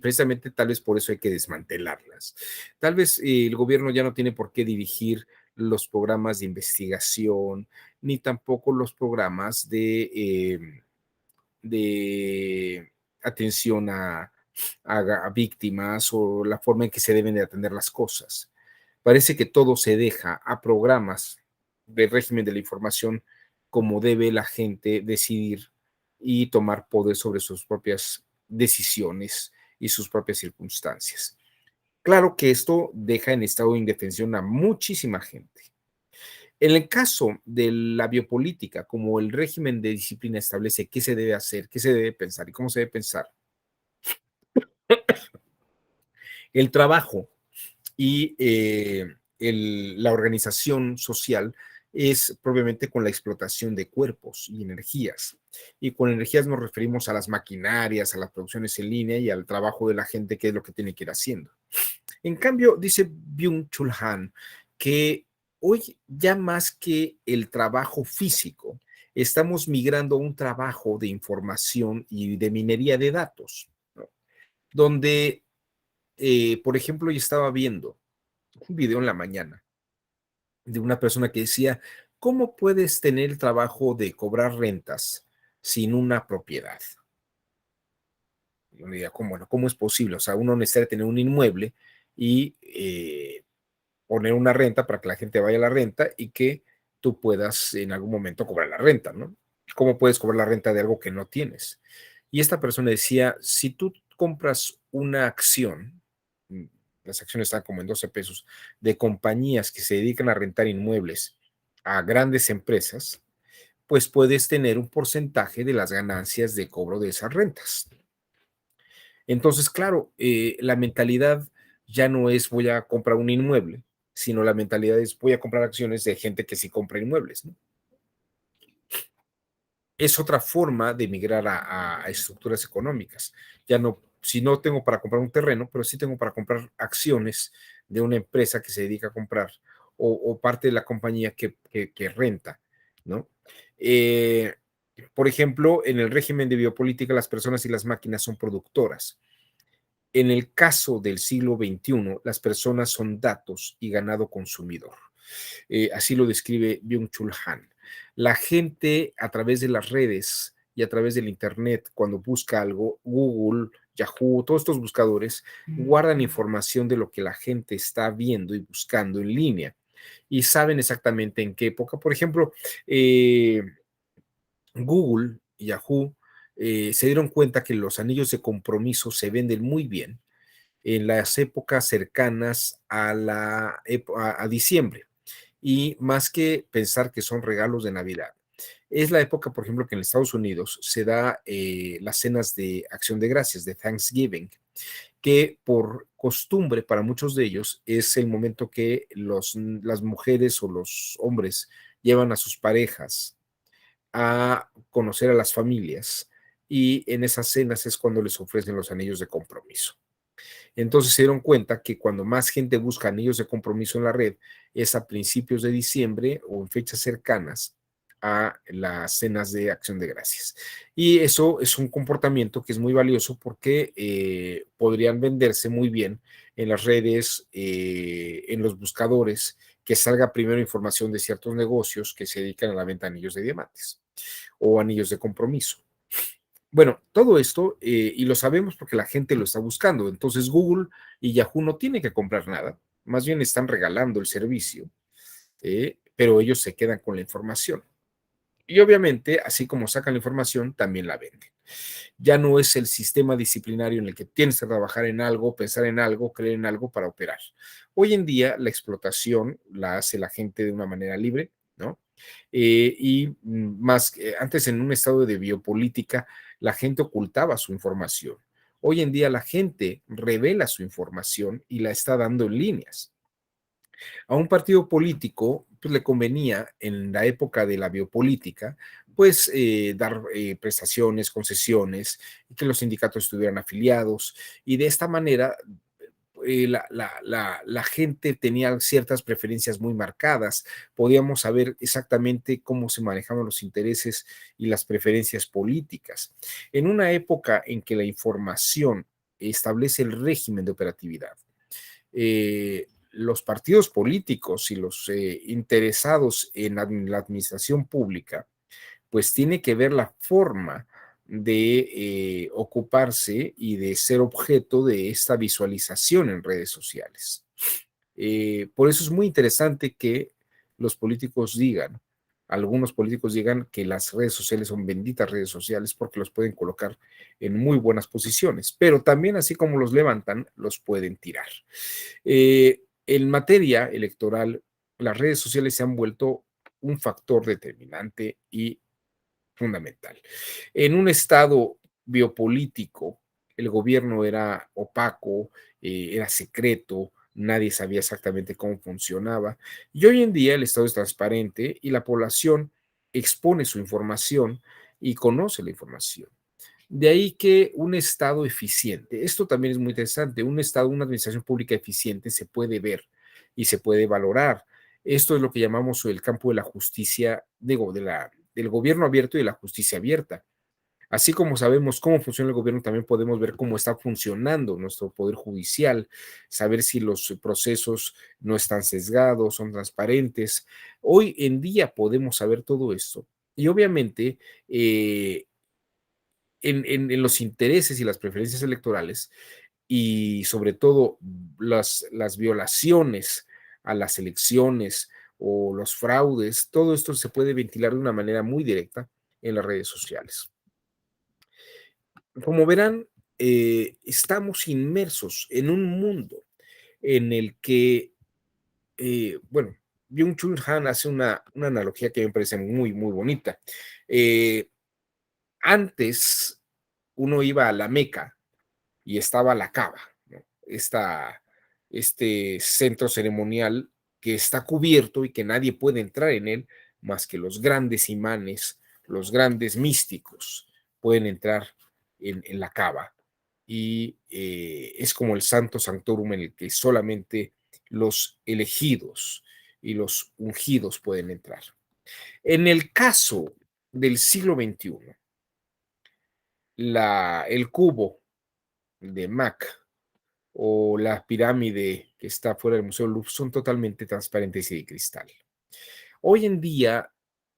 Speaker 1: precisamente tal vez por eso hay que desmantelarlas. Tal vez el gobierno ya no tiene por qué dirigir los programas de investigación, ni tampoco los programas de atención a víctimas o la forma en que se deben de atender las cosas. Parece que todo se deja a programas del régimen de la información como debe la gente decidir y tomar poder sobre sus propias decisiones y sus propias circunstancias. Claro que esto deja en estado de indefensión a muchísima gente. En el caso de la biopolítica, como el régimen de disciplina establece qué se debe hacer, qué se debe pensar y cómo se debe pensar, el trabajo y la organización social es propiamente con la explotación de cuerpos y energías. Y con energías nos referimos a las maquinarias, a las producciones en línea y al trabajo de la gente, que es lo que tiene que ir haciendo. En cambio, dice Byung-Chul Han que hoy ya más que el trabajo físico, estamos migrando a un trabajo de información y de minería de datos, ¿no? Donde, por ejemplo, yo estaba viendo un video en la mañana de una persona que decía, ¿cómo puedes tener el trabajo de cobrar rentas sin una propiedad? Yo me diría, ¿cómo es posible? O sea, uno necesita tener un inmueble y poner una renta para que la gente vaya a la renta y que tú puedas en algún momento cobrar la renta, ¿no? ¿Cómo puedes cobrar la renta de algo que no tienes? Y esta persona decía, si tú compras una acción, mm, las acciones están como en 12 pesos, de compañías que se dedican a rentar inmuebles a grandes empresas, pues puedes tener un porcentaje de las ganancias de cobro de esas rentas. Entonces, claro, la mentalidad ya no es voy a comprar un inmueble, sino la mentalidad es voy a comprar acciones de gente que sí compra inmuebles, ¿no? Es otra forma de migrar a estructuras económicas. Ya no, si no tengo para comprar un terreno, pero sí tengo para comprar acciones de una empresa que se dedica a comprar o parte de la compañía que renta, ¿no? Eh, por ejemplo, en el régimen de biopolítica, las personas y las máquinas son productoras. En el caso del siglo XXI, las personas son datos y ganado consumidor. Así lo describe Byung-Chul Han. La gente a través de las redes y a través del Internet, cuando busca algo, Google, Yahoo, todos estos buscadores guardan información de lo que la gente está viendo y buscando en línea y saben exactamente en qué época. Por ejemplo, Google y Yahoo se dieron cuenta que los anillos de compromiso se venden muy bien en las épocas cercanas a diciembre y más que pensar que son regalos de Navidad. Es la época, por ejemplo, que en Estados Unidos se da las cenas de acción de gracias, de Thanksgiving, que por costumbre para muchos de ellos es el momento que las mujeres o los hombres llevan a sus parejas a conocer a las familias y en esas cenas es cuando les ofrecen los anillos de compromiso. Entonces se dieron cuenta que cuando más gente busca anillos de compromiso en la red es a principios de diciembre o en fechas cercanas a las cenas de acción de gracias. Y eso es un comportamiento que es muy valioso porque podrían venderse muy bien en las redes, en los buscadores, que salga primero información de ciertos negocios que se dedican a la venta de anillos de diamantes o anillos de compromiso. Bueno, todo esto, y lo sabemos porque la gente lo está buscando. Entonces Google y Yahoo no tienen que comprar nada, más bien están regalando el servicio, pero ellos se quedan con la información. Y obviamente, así como sacan la información, también la venden. Ya no es el sistema disciplinario en el que tienes que trabajar en algo, pensar en algo, creer en algo para operar. Hoy en día la explotación la hace la gente de una manera libre, ¿no? Y más antes en un estado de biopolítica, la gente ocultaba su información. Hoy en día la gente revela su información y la está dando en líneas. A un partido político pues, le convenía en la época de la biopolítica, pues dar prestaciones, concesiones, y que los sindicatos estuvieran afiliados, y de esta manera la gente tenía ciertas preferencias muy marcadas, podíamos saber exactamente cómo se manejaban los intereses y las preferencias políticas. En una época en que la información establece el régimen de operatividad, los partidos políticos y los interesados en la administración pública, pues tiene que ver la forma de ocuparse y de ser objeto de esta visualización en redes sociales. Por eso es muy interesante que los políticos digan, algunos políticos digan que las redes sociales son benditas redes sociales porque los pueden colocar en muy buenas posiciones, pero también así como los levantan, los pueden tirar. En materia electoral, las redes sociales se han vuelto un factor determinante y fundamental. En un estado biopolítico, el gobierno era opaco, era secreto, nadie sabía exactamente cómo funcionaba. Y hoy en día el estado es transparente y la población expone su información y conoce la información. De ahí que un estado eficiente, esto también es muy interesante, un estado, una administración pública eficiente se puede ver y se puede valorar. Esto es lo que llamamos el campo de la justicia, digo, del gobierno abierto y de la justicia abierta. Así como sabemos cómo funciona el gobierno, también podemos ver cómo está funcionando nuestro poder judicial, saber si los procesos no están sesgados, son transparentes. Hoy en día podemos saber todo esto. Y obviamente, en los intereses y las preferencias electorales y sobre todo las violaciones a las elecciones o los fraudes, todo esto se puede ventilar de una manera muy directa en las redes sociales. Como verán, estamos inmersos en un mundo en el que, bueno, Byung-Chul Han hace una analogía que me parece muy, muy bonita. Antes uno iba a la Meca y estaba la Cava, ¿no? Este centro ceremonial que está cubierto y que nadie puede entrar en él más que los grandes imanes, los grandes místicos pueden entrar en la Cava. Y es como el Santo Sanctorum en el que solamente los elegidos y los ungidos pueden entrar. En el caso del siglo XXI, el cubo de Mac o la pirámide que está fuera del Museo Louvre son totalmente transparentes y de cristal. Hoy en día,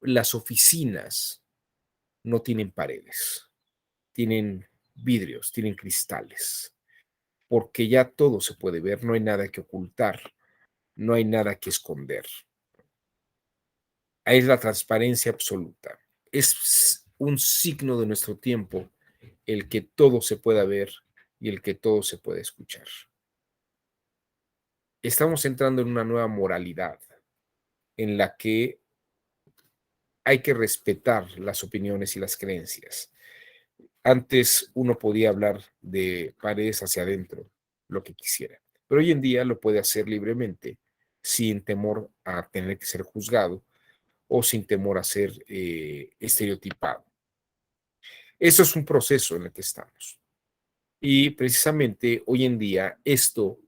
Speaker 1: las oficinas no tienen paredes, tienen vidrios, tienen cristales, porque ya todo se puede ver, no hay nada que ocultar, no hay nada que esconder. Ahí es la transparencia absoluta. Es un signo de nuestro tiempo el que todo se pueda ver y el que todo se pueda escuchar. Estamos entrando en una nueva moralidad en la que hay que respetar las opiniones y las creencias. Antes uno podía hablar de paredes hacia adentro, lo que quisiera, pero hoy en día lo puede hacer libremente, sin temor a tener que ser juzgado o sin temor a ser estereotipado. Eso es un proceso en el que estamos. Y precisamente hoy en día esto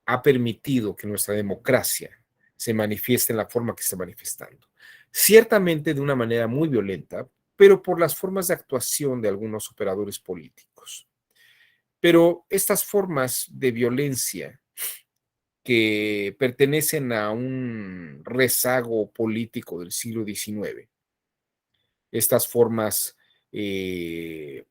Speaker 1: ha permitido que nuestra democracia se manifieste en la forma que está manifestando. Ciertamente de una manera muy violenta, pero por las formas de actuación de algunos operadores políticos. Pero estas formas de violencia que pertenecen a un rezago político del siglo XIX, estas formas que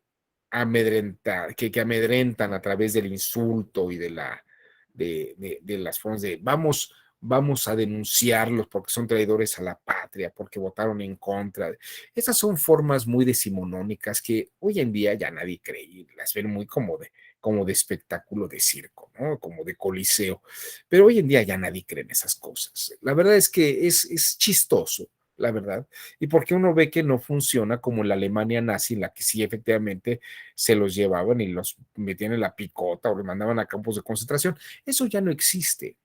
Speaker 1: amedrentan a través del insulto y de las formas de vamos a denunciarlos porque son traidores a la patria, porque votaron en contra. Estas son formas muy decimonónicas que hoy en día ya nadie cree y las ven muy como de espectáculo de circo, ¿no? Como de coliseo. Pero hoy en día ya nadie cree en esas cosas. La verdad es que es chistoso, la verdad, y porque uno ve que no funciona como en la Alemania nazi, en la que sí efectivamente se los llevaban y los metían en la picota o los mandaban a campos de concentración. Eso ya no existe,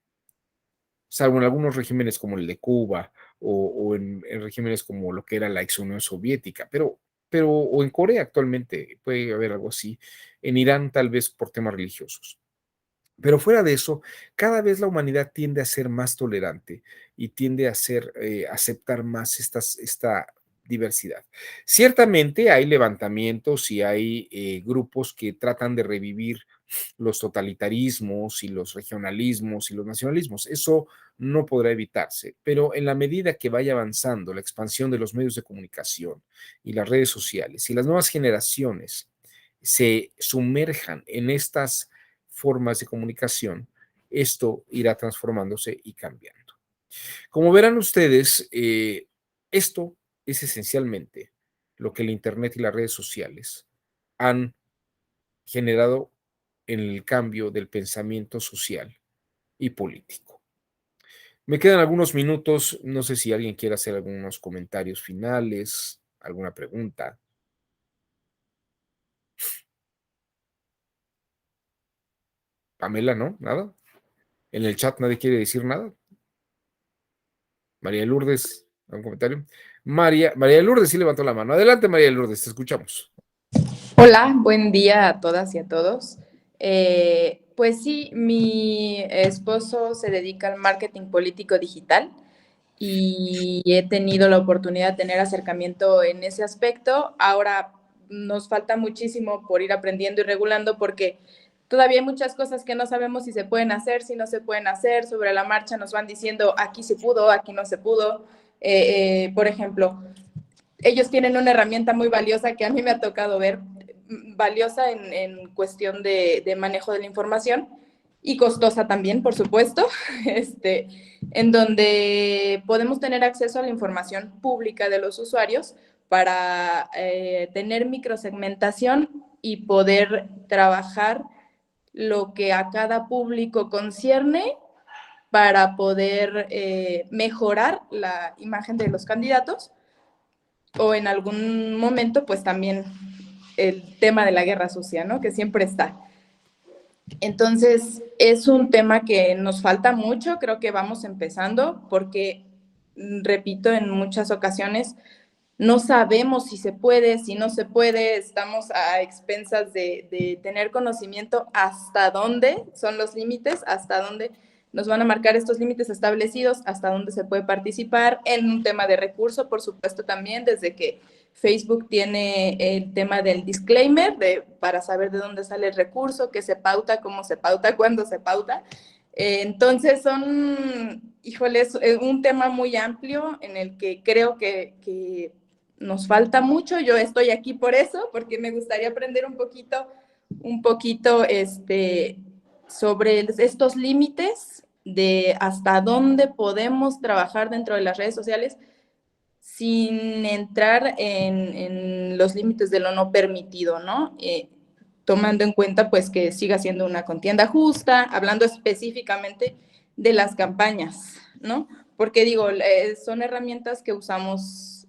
Speaker 1: salvo en algunos regímenes como el de Cuba o en regímenes como lo que era la ex Unión Soviética, o en Corea actualmente puede haber algo así, en Irán tal vez por temas religiosos. Pero fuera de eso, cada vez la humanidad tiende a ser más tolerante y tiende a aceptar más esta diversidad. Ciertamente hay levantamientos y hay grupos que tratan de revivir los totalitarismos y los regionalismos y los nacionalismos. Eso no podrá evitarse, pero en la medida que vaya avanzando la expansión de los medios de comunicación y las redes sociales y las nuevas generaciones se sumerjan en estas formas de comunicación, esto irá transformándose y cambiando. Como verán ustedes, esto es esencialmente lo que el Internet y las redes sociales han generado en el cambio del pensamiento social y político. Me quedan algunos minutos, no sé si alguien quiere hacer algunos comentarios finales, alguna pregunta. Pamela, ¿no? ¿Nada? ¿En el chat nadie quiere decir nada? María Lourdes, ¿algún comentario? María Lourdes sí levantó la mano. Adelante, María Lourdes, te escuchamos.
Speaker 5: Hola, buen día a todas y a todos. Pues sí, mi esposo se dedica al marketing político digital y he tenido la oportunidad de tener acercamiento en ese aspecto. Ahora nos falta muchísimo por ir aprendiendo y regulando porque todavía hay muchas cosas que no sabemos si se pueden hacer, si no se pueden hacer. Sobre la marcha nos van diciendo aquí se pudo, aquí no se pudo. Por ejemplo, ellos tienen una herramienta muy valiosa que a mí me ha tocado ver, valiosa en cuestión de manejo de la información y costosa también, por supuesto, en donde podemos tener acceso a la información pública de los usuarios, para tener microsegmentación y poder trabajar lo que a cada público concierne para poder mejorar la imagen de los candidatos, o en algún momento pues también el tema de la guerra sucia, ¿no? Que siempre está. Entonces, es un tema que nos falta mucho, creo que vamos empezando, porque, repito, en muchas ocasiones no sabemos si se puede, si no se puede, estamos a expensas de tener conocimiento hasta dónde son los límites, hasta dónde nos van a marcar estos límites establecidos, hasta dónde se puede participar en un tema de recurso, por supuesto también, desde que Facebook tiene el tema del disclaimer para saber de dónde sale el recurso, qué se pauta, cómo se pauta, cuándo se pauta. Entonces híjoles, un tema muy amplio en el que creo que nos falta mucho. Yo estoy aquí por eso, porque me gustaría aprender un poquito sobre estos límites de hasta dónde podemos trabajar dentro de las redes sociales sin entrar en los límites de lo no permitido, ¿no? Tomando en cuenta pues que siga siendo una contienda justa, hablando específicamente de las campañas, ¿no? Porque digo, son herramientas que usamos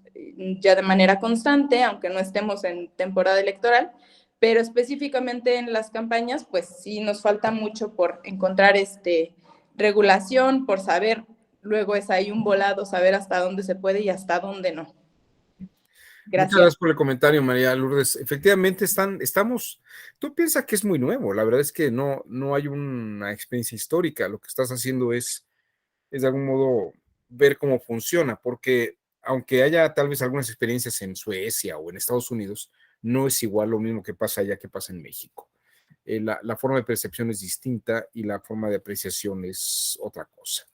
Speaker 5: ya de manera constante, aunque no estemos en temporada electoral, pero específicamente en las campañas, pues sí nos falta mucho por encontrar regulación, por saber, luego es ahí un volado, saber hasta dónde se puede y hasta dónde no.
Speaker 1: Muchas gracias por el comentario, María Lourdes. Efectivamente, tú piensas que es muy nuevo, la verdad es que no hay una experiencia histórica, lo que estás haciendo es de algún modo ver cómo funciona, porque aunque haya tal vez algunas experiencias en Suecia o en Estados Unidos, no es igual lo mismo que pasa allá que pasa en México. La forma de percepción es distinta y la forma de apreciación es otra cosa.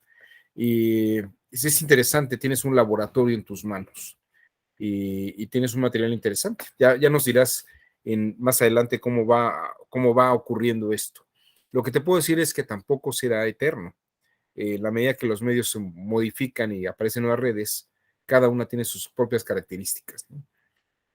Speaker 1: Y es interesante, tienes un laboratorio en tus manos y tienes un material interesante. Ya nos dirás más adelante cómo va ocurriendo esto. Lo que te puedo decir es que tampoco será eterno. La medida que los medios se modifican y aparecen nuevas redes, cada una tiene sus propias características, ¿no?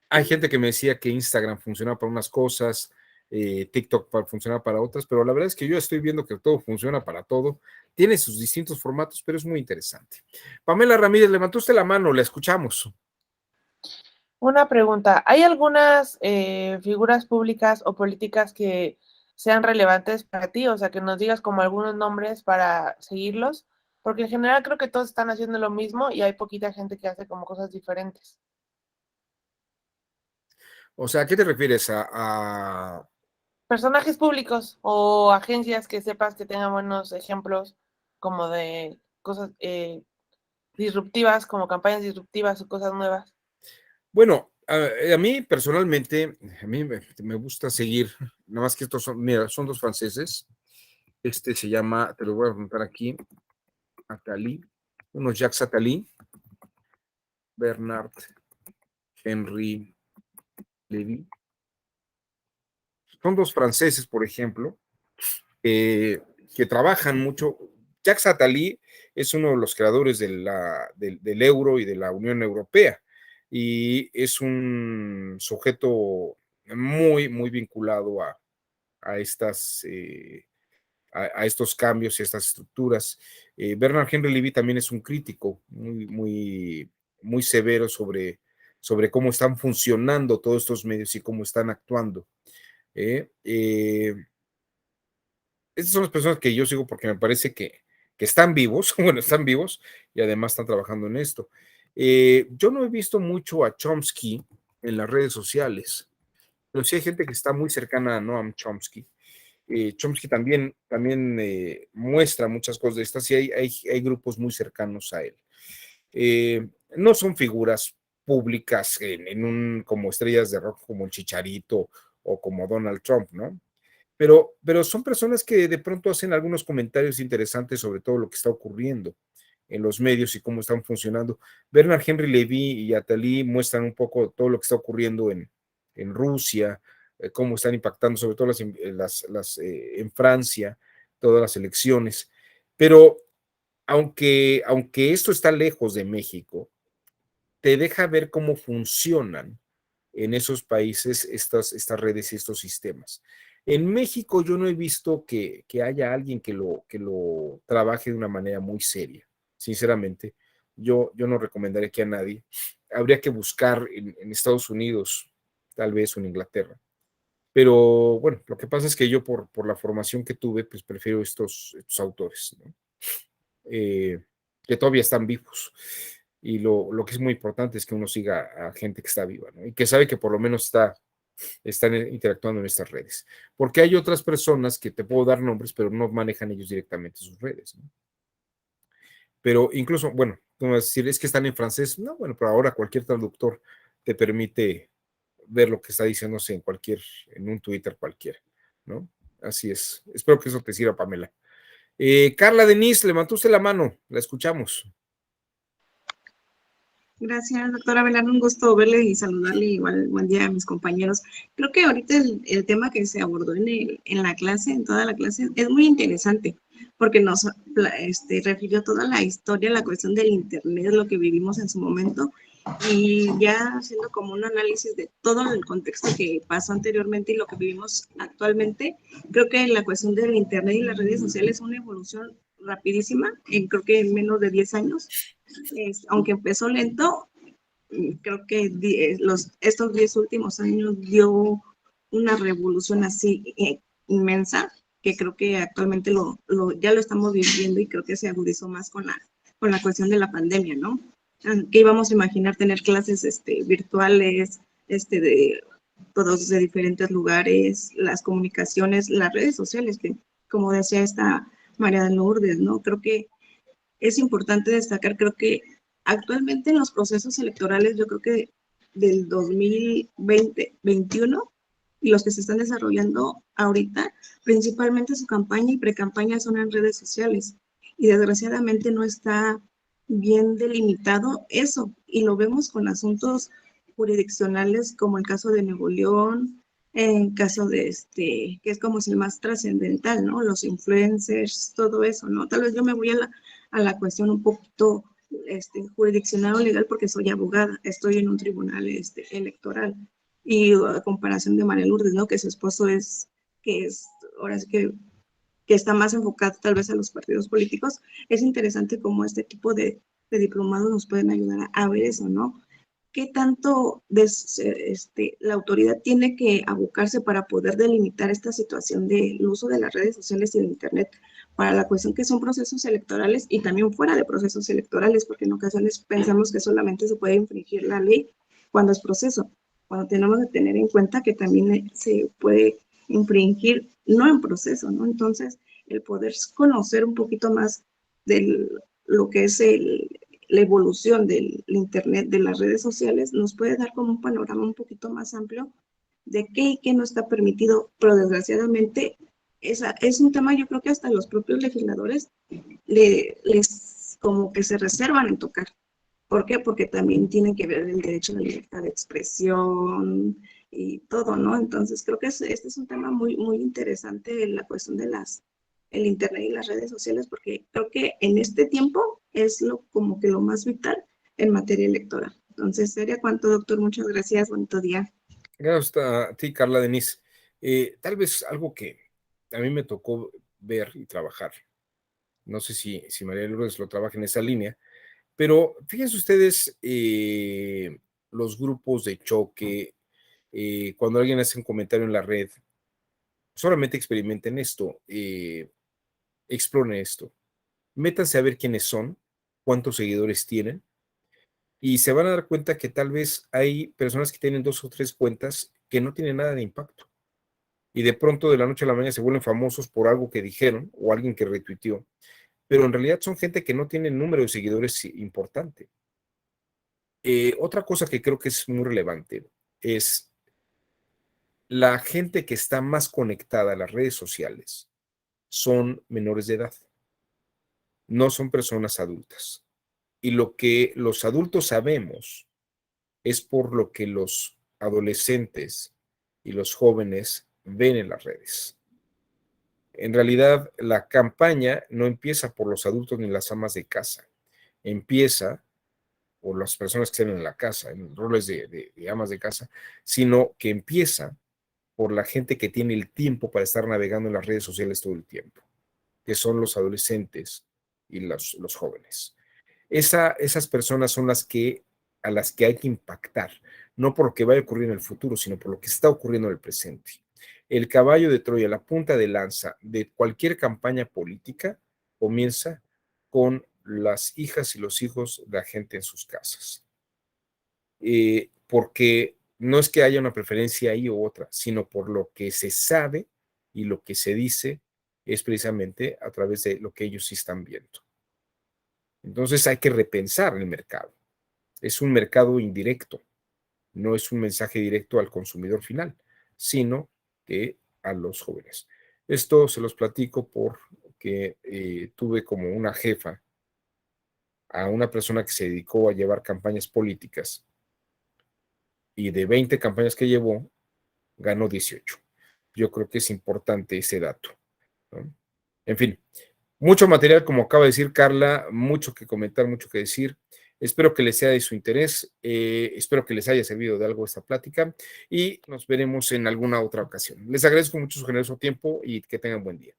Speaker 1: Hay gente que me decía que Instagram funciona para unas cosas, TikTok funciona para otras, pero la verdad es que yo estoy viendo que todo funciona para todo. Tiene sus distintos formatos, pero es muy interesante. Pamela Ramírez, levantó usted la mano, la escuchamos.
Speaker 6: Una pregunta, ¿hay algunas figuras públicas o políticas que sean relevantes para ti? O sea, que nos digas como algunos nombres para seguirlos, porque en general creo que todos están haciendo lo mismo y hay poquita gente que hace como cosas diferentes.
Speaker 1: O sea, ¿a qué te refieres?
Speaker 6: Personajes públicos o agencias que sepas que tengan buenos ejemplos como de cosas disruptivas, como campañas disruptivas o cosas nuevas.
Speaker 1: Bueno, a mí personalmente, a mí me gusta seguir, nada más que estos son dos franceses. Este se llama, te lo voy a apuntar aquí, Attali, uno Jacques Attali, Bernard Henry Lévy. Son dos franceses, por ejemplo, que trabajan mucho. Jacques Attali es uno de los creadores del euro y de la Unión Europea, y es un sujeto muy, muy vinculado a estos cambios y estas estructuras. Bernard Henry Lévy también es un crítico muy, muy, muy severo sobre cómo están funcionando todos estos medios y cómo están actuando. Estas son las personas que yo sigo porque me parece que están vivos, bueno, están vivos y además están trabajando en esto. Yo no he visto mucho a Chomsky en las redes sociales, pero sí hay gente que está muy cercana a Noam Chomsky. Chomsky también muestra muchas cosas de estas y hay grupos muy cercanos a él. No son figuras públicas como estrellas de rock como el Chicharito o como Donald Trump, ¿no? Pero son personas que de pronto hacen algunos comentarios interesantes sobre todo lo que está ocurriendo en los medios y cómo están funcionando. Bernard Henry Lévy y Attali muestran un poco todo lo que está ocurriendo en Rusia, cómo están impactando sobre todo en Francia, todas las elecciones. Pero aunque esto está lejos de México, te deja ver cómo funcionan en esos países estas redes y estos sistemas. En México yo no he visto que haya alguien que lo trabaje de una manera muy seria, sinceramente. Yo no recomendaría que a nadie. Habría que buscar en Estados Unidos, tal vez, o en Inglaterra. Pero bueno, lo que pasa es que yo por la formación que tuve, pues prefiero estos autores, ¿no? Que todavía están vivos. Y lo que es muy importante es que uno siga a gente que está viva, ¿no? Y que sabe que por lo menos están interactuando en estas redes. Porque hay otras personas que te puedo dar nombres, pero no manejan ellos directamente sus redes, ¿no? Pero incluso, bueno, tú me vas a decir, es que están en francés. No, bueno, pero ahora cualquier traductor te permite ver lo que está diciéndose en un Twitter cualquiera, ¿no? Así es. Espero que eso te sirva, Pamela. Carla Denise, levantó usted la mano, la escuchamos.
Speaker 7: Gracias, doctora Velarde, un gusto verle y saludarle, igual buen día a mis compañeros. Creo que ahorita el tema que se abordó en la clase, en toda la clase, es muy interesante, porque nos refirió toda la historia, la cuestión del Internet, lo que vivimos en su momento, y ya haciendo como un análisis de todo el contexto que pasó anteriormente y lo que vivimos actualmente, creo que la cuestión del Internet y las redes sociales es una evolución rapidísima, creo que en menos de 10 años. Aunque empezó lento, creo que estos 10 últimos años dio una revolución así inmensa, que creo que actualmente ya lo estamos viviendo y creo que se agudizó más con la cuestión de la pandemia, ¿no? Que íbamos a imaginar tener clases virtuales, de todos de diferentes lugares, las comunicaciones, las redes sociales, que como decía esta María de Lourdes, ¿no? Creo que es importante destacar, creo que actualmente en los procesos electorales, yo creo que del 2020-21 y los que se están desarrollando ahorita, principalmente su campaña y precampaña son en redes sociales. Y desgraciadamente no está bien delimitado eso. Y lo vemos con asuntos jurisdiccionales como el caso de Nuevo León, en caso de que es como el más trascendental, ¿no? Los influencers, todo eso, ¿no? Tal vez yo me voy a la cuestión un poquito jurisdiccional o legal porque soy abogada, estoy en un tribunal electoral y a comparación de María Lourdes, ¿no? Que su esposo ahora sí que está más enfocado tal vez a los partidos políticos, es interesante cómo este tipo de diplomados nos pueden ayudar a ver eso, ¿no? ¿Qué tanto la autoridad tiene que abocarse para poder delimitar esta situación del uso de las redes sociales y el Internet para la cuestión que son procesos electorales y también fuera de procesos electorales? Porque en ocasiones pensamos que solamente se puede infringir la ley cuando es proceso, cuando tenemos que tener en cuenta que también se puede infringir no en proceso, ¿no? Entonces, el poder conocer un poquito más de lo que es la evolución del Internet, de las redes sociales, nos puede dar como un panorama un poquito más amplio de qué y qué no está permitido, pero desgraciadamente es un tema, yo creo que hasta los propios legisladores les como que se reservan en tocar. ¿Por qué? Porque también tienen que ver el derecho a la libertad de expresión y todo, ¿no? Entonces creo que este es un tema muy, muy interesante, la cuestión de el Internet y las redes sociales, porque creo que en este tiempo es como que lo más vital en materia electoral. Entonces, sería cuanto, doctor. Muchas gracias. Bonito día.
Speaker 1: Gracias a ti, Carla Denise. Tal vez algo que a mí me tocó ver y trabajar. No sé si María Lourdes lo trabaja en esa línea, pero fíjense ustedes los grupos de choque, cuando alguien hace un comentario en la red, solamente experimenten esto, exploren esto, métanse a ver quiénes son, cuántos seguidores tienen, y se van a dar cuenta que tal vez hay personas que tienen 2 o 3 cuentas que no tienen nada de impacto. Y de pronto de la noche a la mañana se vuelven famosos por algo que dijeron o alguien que retuiteó, pero en realidad son gente que no tiene número de seguidores importante. Otra cosa que creo que es muy relevante es la gente que está más conectada a las redes sociales son menores de edad, no son personas adultas. Y lo que los adultos sabemos es por lo que los adolescentes y los jóvenes ven en las redes. En realidad, la campaña no empieza por los adultos ni las amas de casa, empieza o las personas que estén en la casa, en roles de amas de casa, sino que empieza por la gente que tiene el tiempo para estar navegando en las redes sociales todo el tiempo, que son los adolescentes y los jóvenes. Esas personas son a las que hay que impactar, no por lo que vaya a ocurrir en el futuro, sino por lo que está ocurriendo en el presente. El caballo de Troya, la punta de lanza de cualquier campaña política, comienza con las hijas y los hijos de la gente en sus casas. Porque no es que haya una preferencia ahí u otra, sino por lo que se sabe y lo que se dice es precisamente a través de lo que ellos sí están viendo. Entonces hay que repensar el mercado. Es un mercado indirecto, no es un mensaje directo al consumidor final, sino que a los jóvenes. Esto se los platico porque tuve como una jefa a una persona que se dedicó a llevar campañas políticas y de 20 campañas que llevó, ganó 18. Yo creo que es importante ese dato, ¿no? En fin, mucho material, como acaba de decir Carla, mucho que comentar, mucho que decir. Espero que les sea de su interés, espero que les haya servido de algo esta plática y nos veremos en alguna otra ocasión. Les agradezco mucho su generoso tiempo y que tengan buen día.